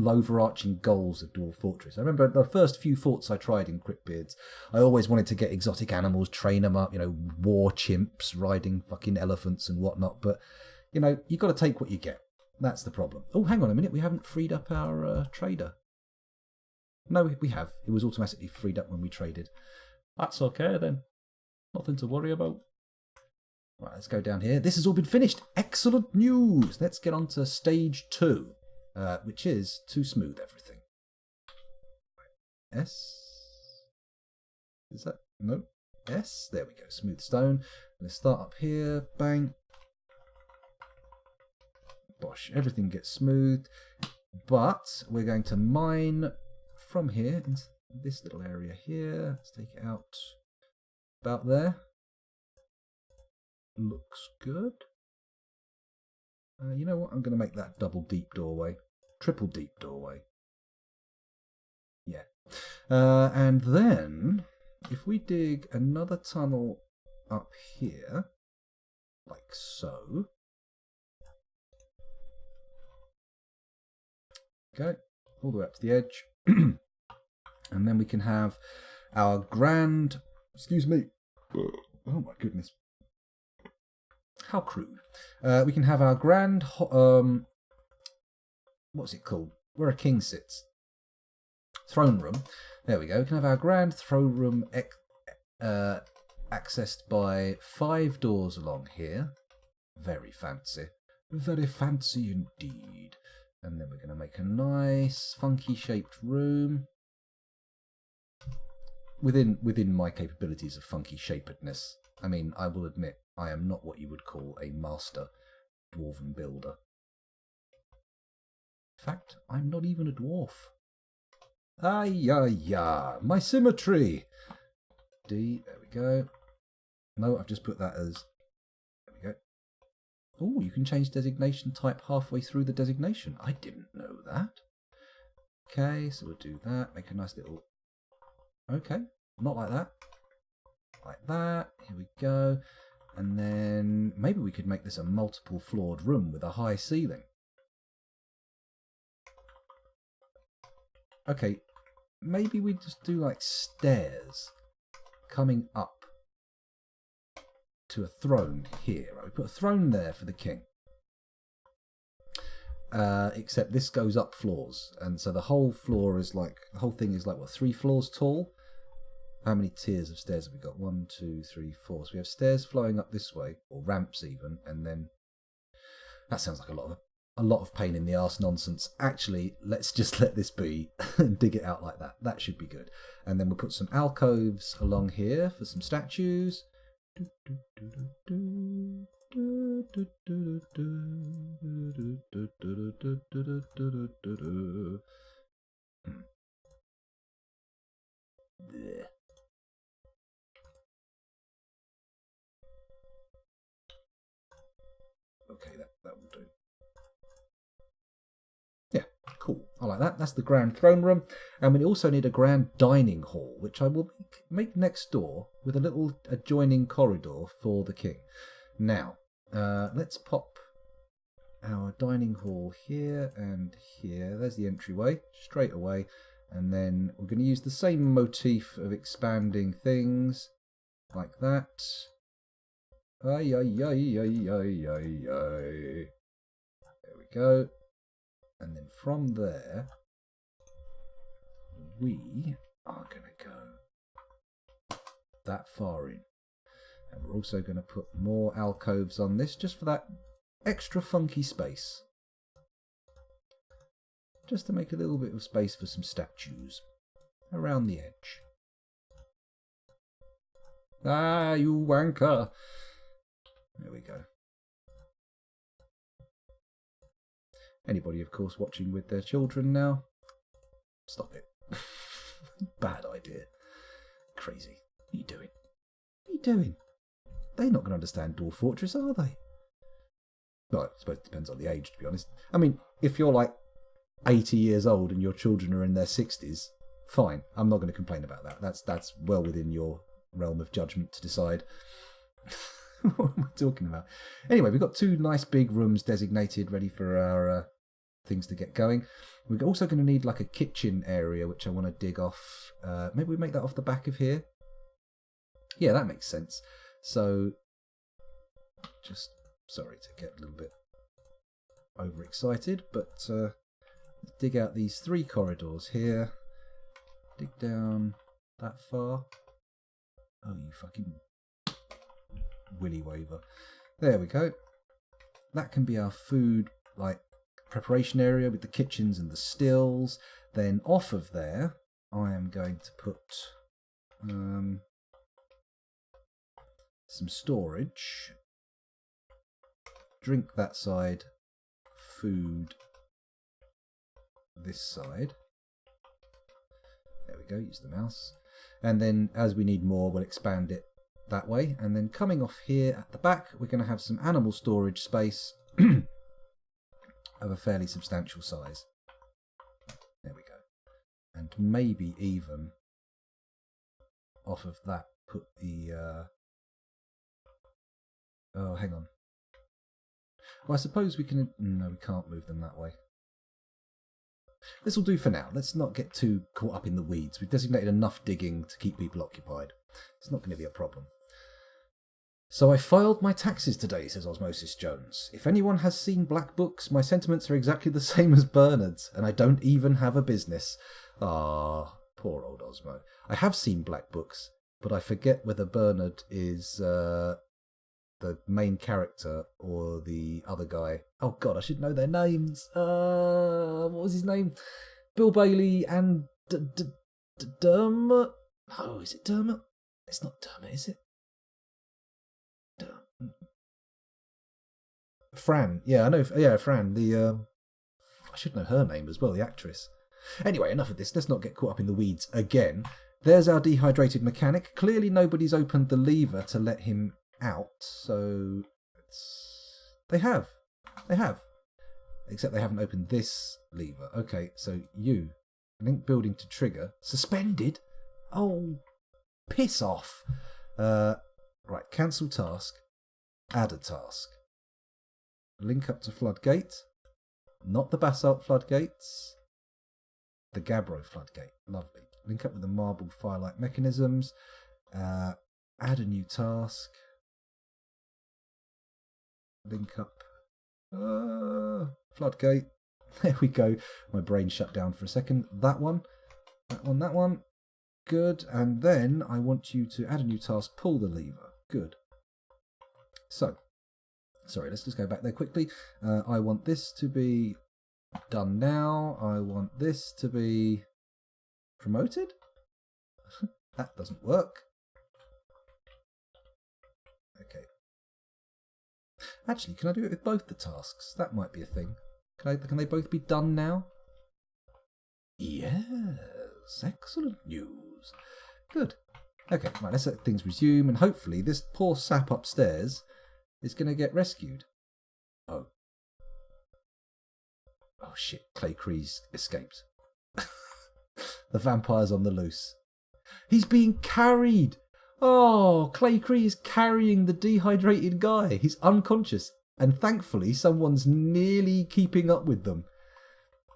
overarching goals of Dwarf Fortress. I remember the first few forts I tried in Cryptbeards, I always wanted to get exotic animals, train them up, war chimps riding fucking elephants and whatnot, but, you got to take what you get. That's the problem. Oh, hang on a minute, we haven't freed up our trader. No, we have. It was automatically freed up when we traded. That's okay then. Nothing to worry about. Right, let's go down here. This has all been finished. Excellent news. Let's get on to stage 2, which is to smooth everything. S. Is that? No. S. There we go. Smooth stone. Let's start up here. Bang. Bosh. Everything gets smoothed. But we're going to mine from here. this little area here. Let's take it out about there. Looks good. You know what? I'm going to make that double deep doorway. Triple deep doorway. Yeah. And then, if we dig another tunnel up here, like so. Okay, all the way up to the edge. And then we can have our grand... Excuse me. Oh my goodness. How crude. We can have our grand... what's it called? Where a king sits. Throne room. There we go. We can have our grand throne room accessed by 5 doors along here. Very fancy. Very fancy indeed. And then we're going to make a nice, funky shaped room. Within my capabilities of funky shapedness. I mean, I will admit, I am not what you would call a master dwarven builder. In fact, I'm not even a dwarf. My symmetry! D, there we go. No, I've just put that as... There we go. Oh, you can change designation type halfway through the designation. I didn't know that. Okay, so we'll do that. Make a nice little... Okay, not like that. Like that. Here we go. And then maybe we could make this a multiple floored room with a high ceiling. Okay, maybe we just do like stairs coming up to a throne here. Right? We put a throne there for the king. Except this goes up floors, and so the whole floor is like, the whole thing is like, what, 3 floors tall? How many tiers of stairs have we got? 1, 2, 3, 4. So we have stairs flowing up this way, or ramps even, and then that sounds like a lot of pain in the arse nonsense. Actually, let's just let this be and dig it out like that. That should be good. And then we'll put some alcoves along here for some statues. Okay, that will do. Yeah, cool. I like that. That's the grand throne room. And we also need a grand dining hall, which I will make next door with a little adjoining corridor for the king. Now, let's pop our dining hall here and here. There's the entryway, straight away. And then we're going to use the same motif of expanding things, like that. Ay, ay, ay, ay, ay, ay, ay. There we go. And then from there, we are going to go that far in. And we're also going to put more alcoves on this, just for that extra funky space. Just to make a little bit of space for some statues around the edge. Ah, you wanker! There we go. Anybody, of course, watching with their children now, stop it. Bad idea. Crazy. What are you doing? What are you doing? They're not going to understand Dwarf Fortress, are they? Well, I suppose it depends on the age, to be honest. I mean, if you're like 80 years old and your children are in their 60s, fine. I'm not going to complain about that. That's well within your realm of judgment to decide. What am I talking about? Anyway, we've got 2 nice big rooms designated, ready for our things to get going. We're also going to need like a kitchen area, which I want to dig off. Maybe we make that off the back of here. Yeah, that makes sense. So, just sorry to get a little bit overexcited, but dig out these 3 corridors here. Dig down that far. Oh, you fucking willy waver. There we go. That can be our food like preparation area with the kitchens and the stills. Then off of there, I am going to put some storage. Drink that side, food this side. There we we go, use the mouse. And then as we need more, we'll expand it that way. And then coming off here at the back, we're going to have some animal storage space of a fairly substantial size. There we go. And maybe even off of that put the... Oh, hang on. Well, I suppose we can... No, we can't move them that way. This will do for now. Let's not get too caught up in the weeds. We've designated enough digging to keep people occupied. It's not going to be a problem. So I filed my taxes today, says Osmosis Jones. If anyone has seen Black Books, my sentiments are exactly the same as Bernard's, and I don't even have a business. Ah, poor old Osmo. I have seen Black Books, but I forget whether Bernard is the main character or the other guy. Oh God, I should know their names. What was his name? Bill Bailey and Dermot. Oh, is it Dermot? It's not Dermot, is it? Fran. Yeah, I know. Yeah, Fran. I should know her name as well, the actress. Anyway, enough of this. Let's not get caught up in the weeds again. There's our dehydrated mechanic. Clearly nobody's opened the lever to let him out, so they have. Except they haven't opened this lever. Okay, so you link building to trigger suspended. Oh, piss off. Right, cancel task, add a task, link up to floodgate, not the basalt floodgates, the Gabbro floodgate. Lovely. Link up with the marble firelight mechanisms, add a new task. Link up. Floodgate. There we go. My brain shut down for a second. That one. Good. And then I want you to add a new task. Pull the lever. Good. So, sorry, let's just go back there quickly. I want this to be done now. I want this to be promoted. That doesn't work. Okay. Actually, can I do it with both the tasks? That might be a thing. Can they both be done now? Yes, excellent news. Good. Okay, right, let's let things resume, and hopefully this poor sap upstairs is going to get rescued. Oh. Oh shit, Clay Cree's escaped. The vampire's on the loose. He's being carried! Oh, Clay Cree is carrying the dehydrated guy. He's unconscious. And thankfully, someone's nearly keeping up with them.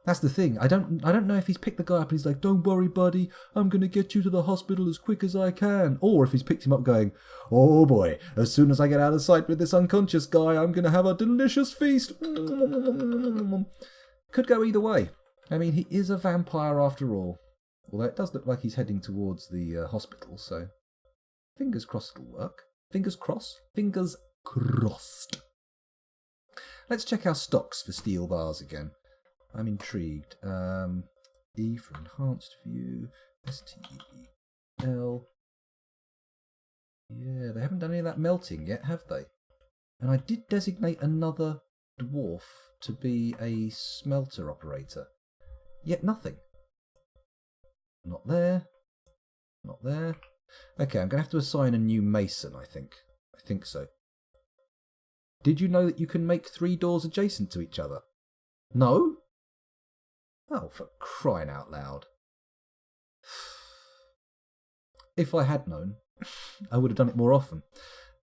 That's the thing. I don't know if he's picked the guy up and he's like, "Don't worry, buddy. I'm going to get you to the hospital as quick as I can." Or if he's picked him up going, "Oh boy, as soon as I get out of sight with this unconscious guy, I'm going to have a delicious feast." Could go either way. I mean, he is a vampire after all. Although it does look like he's heading towards the hospital, so... Fingers crossed it'll work. Fingers crossed. Fingers crossed. Let's check our stocks for steel bars again. I'm intrigued. E for enhanced view. STEL. Yeah, they haven't done any of that melting yet, have they? And I did designate another dwarf to be a smelter operator. Yet nothing. Not there. Not there. Okay, I'm going to have to assign a new mason, I think. I think so. Did you know that you can make 3 doors adjacent to each other? No? Oh, for crying out loud. If I had known, I would have done it more often.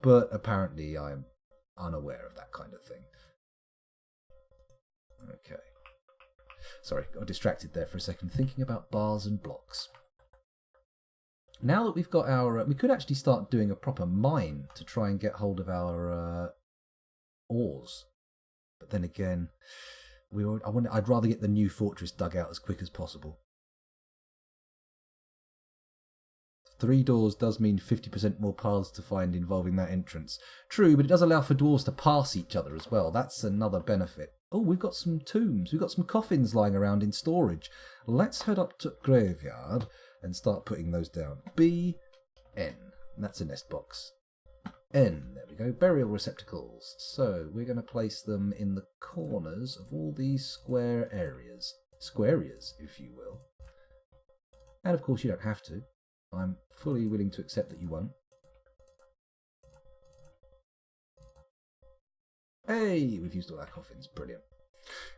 But apparently I'm unaware of that kind of thing. Okay. Sorry, got distracted there for a second, thinking about bars and blocks. Now that we've got our... we could actually start doing a proper mine to try and get hold of our ores. But then again, I'd rather get the new fortress dug out as quick as possible. 3 doors does mean 50% more paths to find involving that entrance. True, but it does allow for dwarves to pass each other as well. That's another benefit. Oh, we've got some tombs. We've got some coffins lying around in storage. Let's head up to graveyard and start putting those down. B, N. That's a nest box. N. There we go. Burial receptacles. So we're going to place them in the corners of all these square areas. Squareas, if you will. And of course you don't have to. I'm fully willing to accept that you won't. Hey, we've used all our coffins. Brilliant.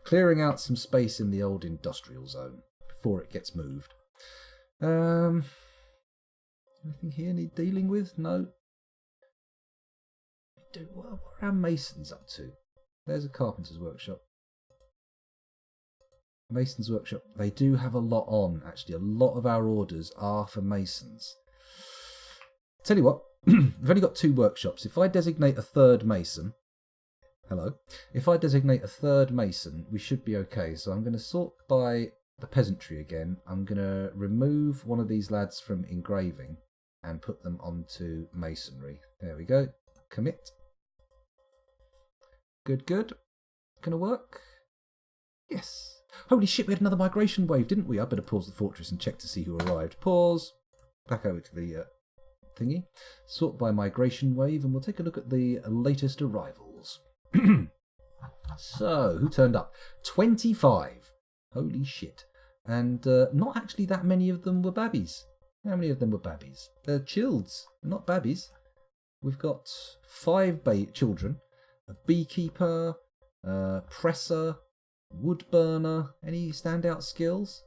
Clearing out some space in the old industrial zone before it gets moved. Anything here need dealing with? No. What are our masons up to? There's a carpenter's workshop. Mason's workshop. They do have a lot on, actually. A lot of our orders are for masons. Tell you what, we've only got 2 workshops. If I designate a third mason... Hello. If I designate a third mason, we should be okay. So I'm going to sort by the peasantry again. I'm going to remove one of these lads from engraving and put them onto masonry. There we go. Commit. Good, good. Gonna work? Yes. Holy shit, we had another migration wave, didn't we? I better pause the fortress and check to see who arrived. Pause. Back over to the thingy. Sort by migration wave, and we'll take a look at the latest arrivals. So, who turned up? 25. Holy shit. And not actually that many of them were babbies. How many of them were babbies? They're childs, not babbies. We've got 5 children. A beekeeper, presser, wood burner. Any standout skills?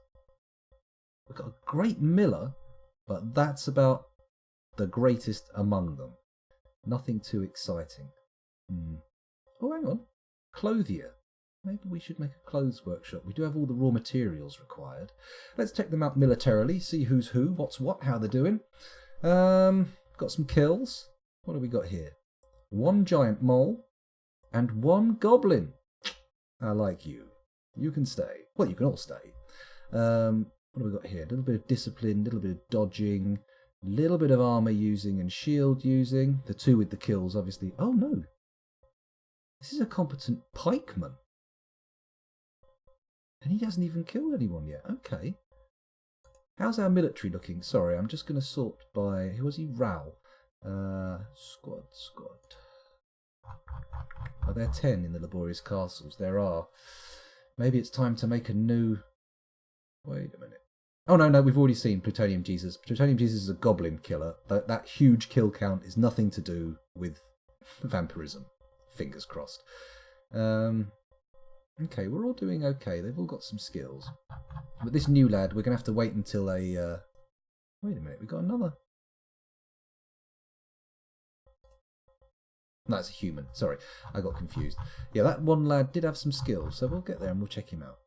We've got a great miller, but that's about the greatest among them. Nothing too exciting. Oh, hang on. Clothier. Maybe we should make a clothes workshop. We do have all the raw materials required. Let's check them out militarily, see who's who, what's what, how they're doing. Got some kills. What have we got here? 1 giant mole and 1 goblin. I like you. You can stay. Well, you can all stay. What have we got here? A little bit of discipline, a little bit of dodging, a little bit of armour using and shield using. The 2 with the kills, obviously. Oh, no. This is a competent pikeman. And he hasn't even killed anyone yet. Okay. How's our military looking? Sorry, I'm just going to sort by... Who was he? Ral. Squad. Are there 10 in the laborious castles? There are. Maybe it's time to make a new... Wait a minute. Oh, no, we've already seen Plutonium Jesus. Plutonium Jesus is a goblin killer. That huge kill count is nothing to do with vampirism. Fingers crossed. Okay, we're all doing okay. They've all got some skills. But this new lad, we're going to have to wait until a... Wait a minute, we've got another... No, it's a human. Sorry, I got confused. Yeah, that one lad did have some skills, so we'll get there and we'll check him out.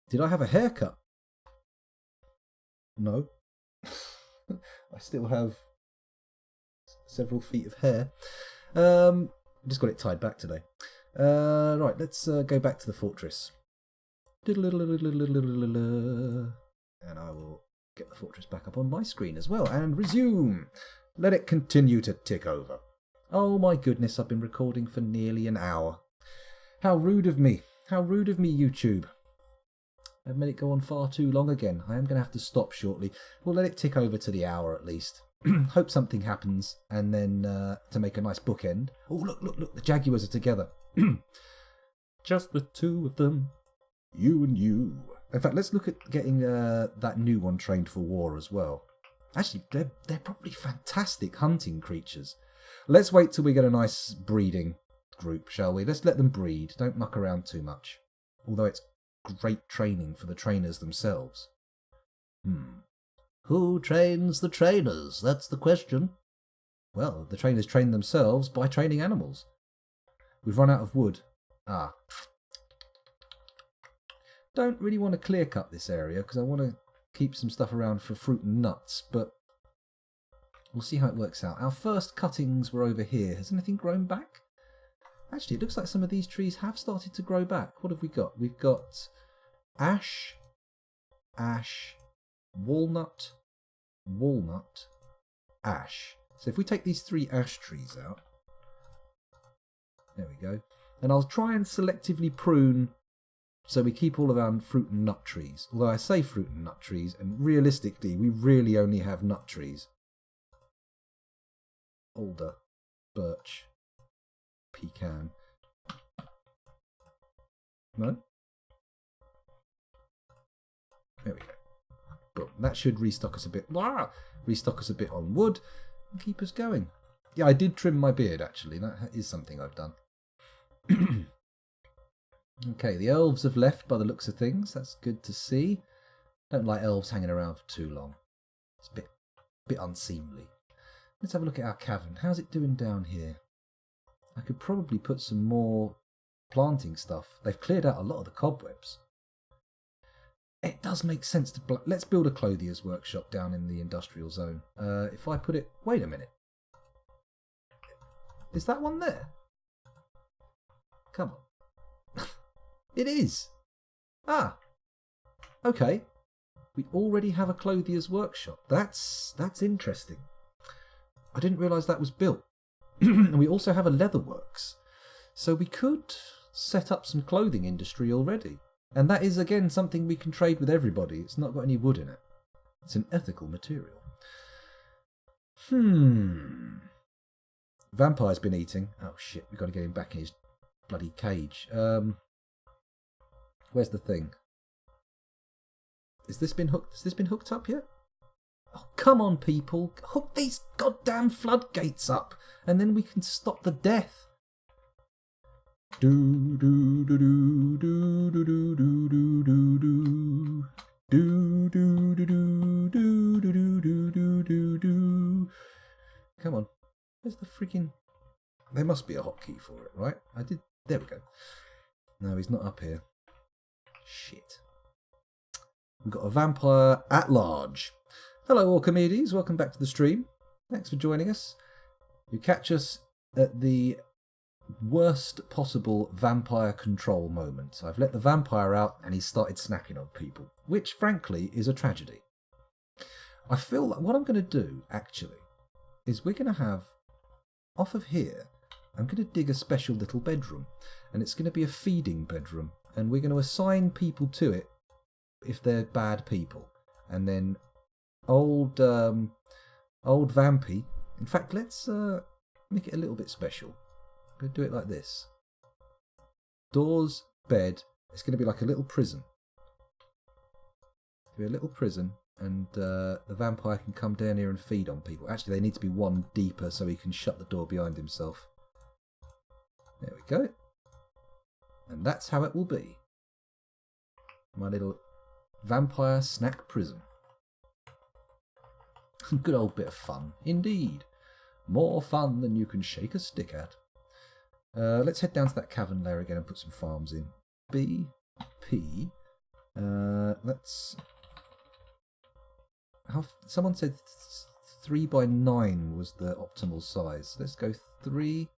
Did I have a haircut? No. I still have several feet of hair. Just got it tied back today. Right, let's go back to the fortress. And I will get the fortress back up on my screen as well. And resume. Let it continue to tick over. Oh my goodness, I've been recording for nearly an hour. How rude of me. How rude of me, YouTube. I've made it go on far too long again. I am going to have to stop shortly. We'll let it tick over to the hour at least. Hope something happens, and then to make a nice bookend. Oh, look, the Jaguars are together. Just the 2 of them. You and you. In fact, let's look at getting that new one trained for war as well. Actually, they're probably fantastic hunting creatures. Let's wait till we get a nice breeding group, shall we? Let's let them breed. Don't muck around too much. Although it's great training for the trainers themselves. Who trains the trainers? That's the question. Well, the trainers train themselves by training animals. We've run out of wood. Don't really want to clear cut this area because I want to keep some stuff around for fruit and nuts, but we'll see how it works out. Our first cuttings were over here. Has anything grown back? Actually, it looks like some of these trees have started to grow back. What have we got? We've got ash, walnut, ash. So if we take these 3 ash trees out, there we go. And I'll try and selectively prune so we keep all of our fruit and nut trees. Although I say fruit and nut trees, and realistically, we really only have nut trees. Alder, birch, pecan. No? There we go. Boom. That should restock us a bit. Restock us a bit on wood and keep us going. Yeah, I did trim my beard, actually. That is something I've done. Okay, the elves have left by the looks of things. That's good to see. Don't like elves hanging around for too long. It's a bit unseemly. Let's have a look at our cavern. How's it doing down here? I could probably put some more planting stuff. They've cleared out a lot of the cobwebs. It does make sense to... Let's build a clothier's workshop down in the industrial zone. If I put it... Wait a minute. Is that one there? Come on. It is. Ah. Okay. We already have a clothier's workshop. That's interesting. I didn't realise that was built. And we also have a leatherworks. So we could set up some clothing industry already. And that is, again, something we can trade with everybody. It's not got any wood in it. It's an ethical material. Vampire's been eating. Oh, shit. We've got to get him back in his bloody cage. Where's the thing? Has this been hooked up yet? Oh, come on, people. Hook these goddamn floodgates up, and then we can stop the death. Do do do do do do do do do do do do do do do do do do do do. Come on. Where's the freaking... There must be a hotkey for it, right? There we go. No, he's not up here. Shit. We've got a vampire at large. Hello, Orchimedes. Welcome back to the stream. Thanks for joining us. You catch us at the worst possible vampire control moment. I've let the vampire out and he's started snacking on people, which, frankly, is a tragedy. I feel like what I'm going to do, actually, is we're going to have... Off of here, I'm going to dig a special little bedroom, and it's going to be a feeding bedroom, and we're going to assign people to it if they're bad people. And then old Vampy... In fact, let's make it a little bit special. I'm going to do it like this. Doors, bed. It's going to be like a little prison. It'll be a little prison, and the vampire can come down here and feed on people. Actually, they need to be one deeper so he can shut the door behind himself. There we go. And that's how it will be. My little vampire snack prison. Good old bit of fun, indeed. More fun than you can shake a stick at. Let's head down to that cavern layer again and put some farms in. BP. Let's... Someone said 3 by 9 was the optimal size. Let's go 3.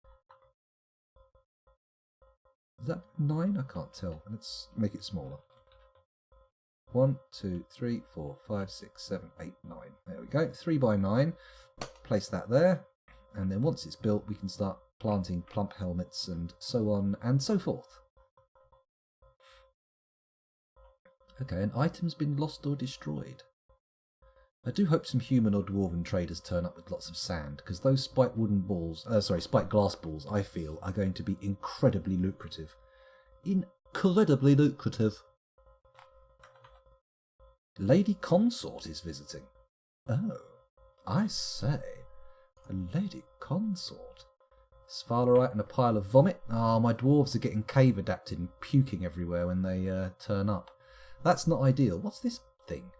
Is that 9? I can't tell. Let's make it smaller. 1, 2, 3, 4, 5, 6, 7, 8, 9. There we go. 3 by 9. Place that there. And then once it's built, we can start planting plump helmets and so on and so forth. Okay, an item's been lost or destroyed. I do hope some human or dwarven traders turn up with lots of sand, because those spiked spiked glass balls, I feel, are going to be incredibly lucrative. Incredibly lucrative. Lady Consort is visiting. Oh, I say. A lady consort. Sphalerite and a pile of vomit. Ah, my dwarves are getting cave adapted and puking everywhere when they turn up. That's not ideal. What's this thing?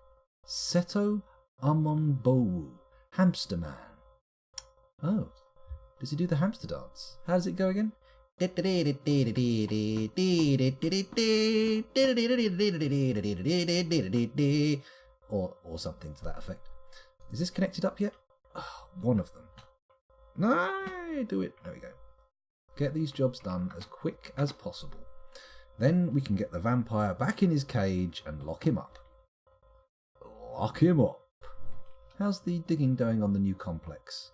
Seto Amonbowu. Hamster Man. Oh. Does he do the hamster dance? How does it go again? Or something to that effect. Is this connected up yet? Oh, one of them. No, do it. There we go. Get these jobs done as quick as possible. Then we can get the vampire back in his cage and lock him up. Lock him up. How's the digging going on the new complex?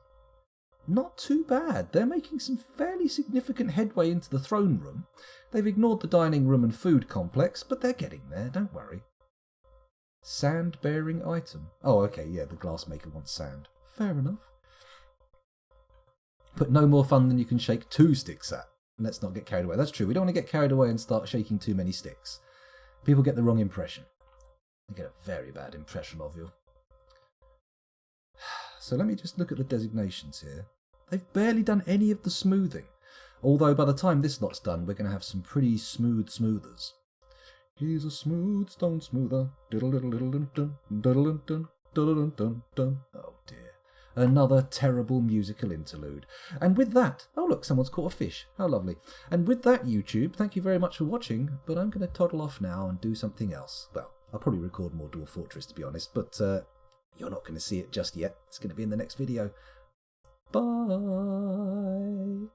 Not too bad. They're making some fairly significant headway into the throne room. They've ignored the dining room and food complex, but they're getting there, don't worry. Sand-bearing item. Oh, okay, yeah, the glassmaker wants sand. Fair enough. But no more fun than you can shake 2 sticks at. Let's not get carried away. That's true. We don't want to get carried away and start shaking too many sticks. People get the wrong impression. I get a very bad impression of you. So let me just look at the designations here. They've barely done any of the smoothing. Although by the time this lot's done, we're going to have some pretty smooth smoothers. He's a smooth stone smoother. Oh dear. Another terrible musical interlude. And with that, oh look, someone's caught a fish. How lovely. And with that, YouTube, thank you very much for watching, but I'm going to toddle off now and do something else. Well, I'll probably record more Dwarf Fortress, to be honest, but you're not going to see it just yet. It's going to be in the next video. Bye.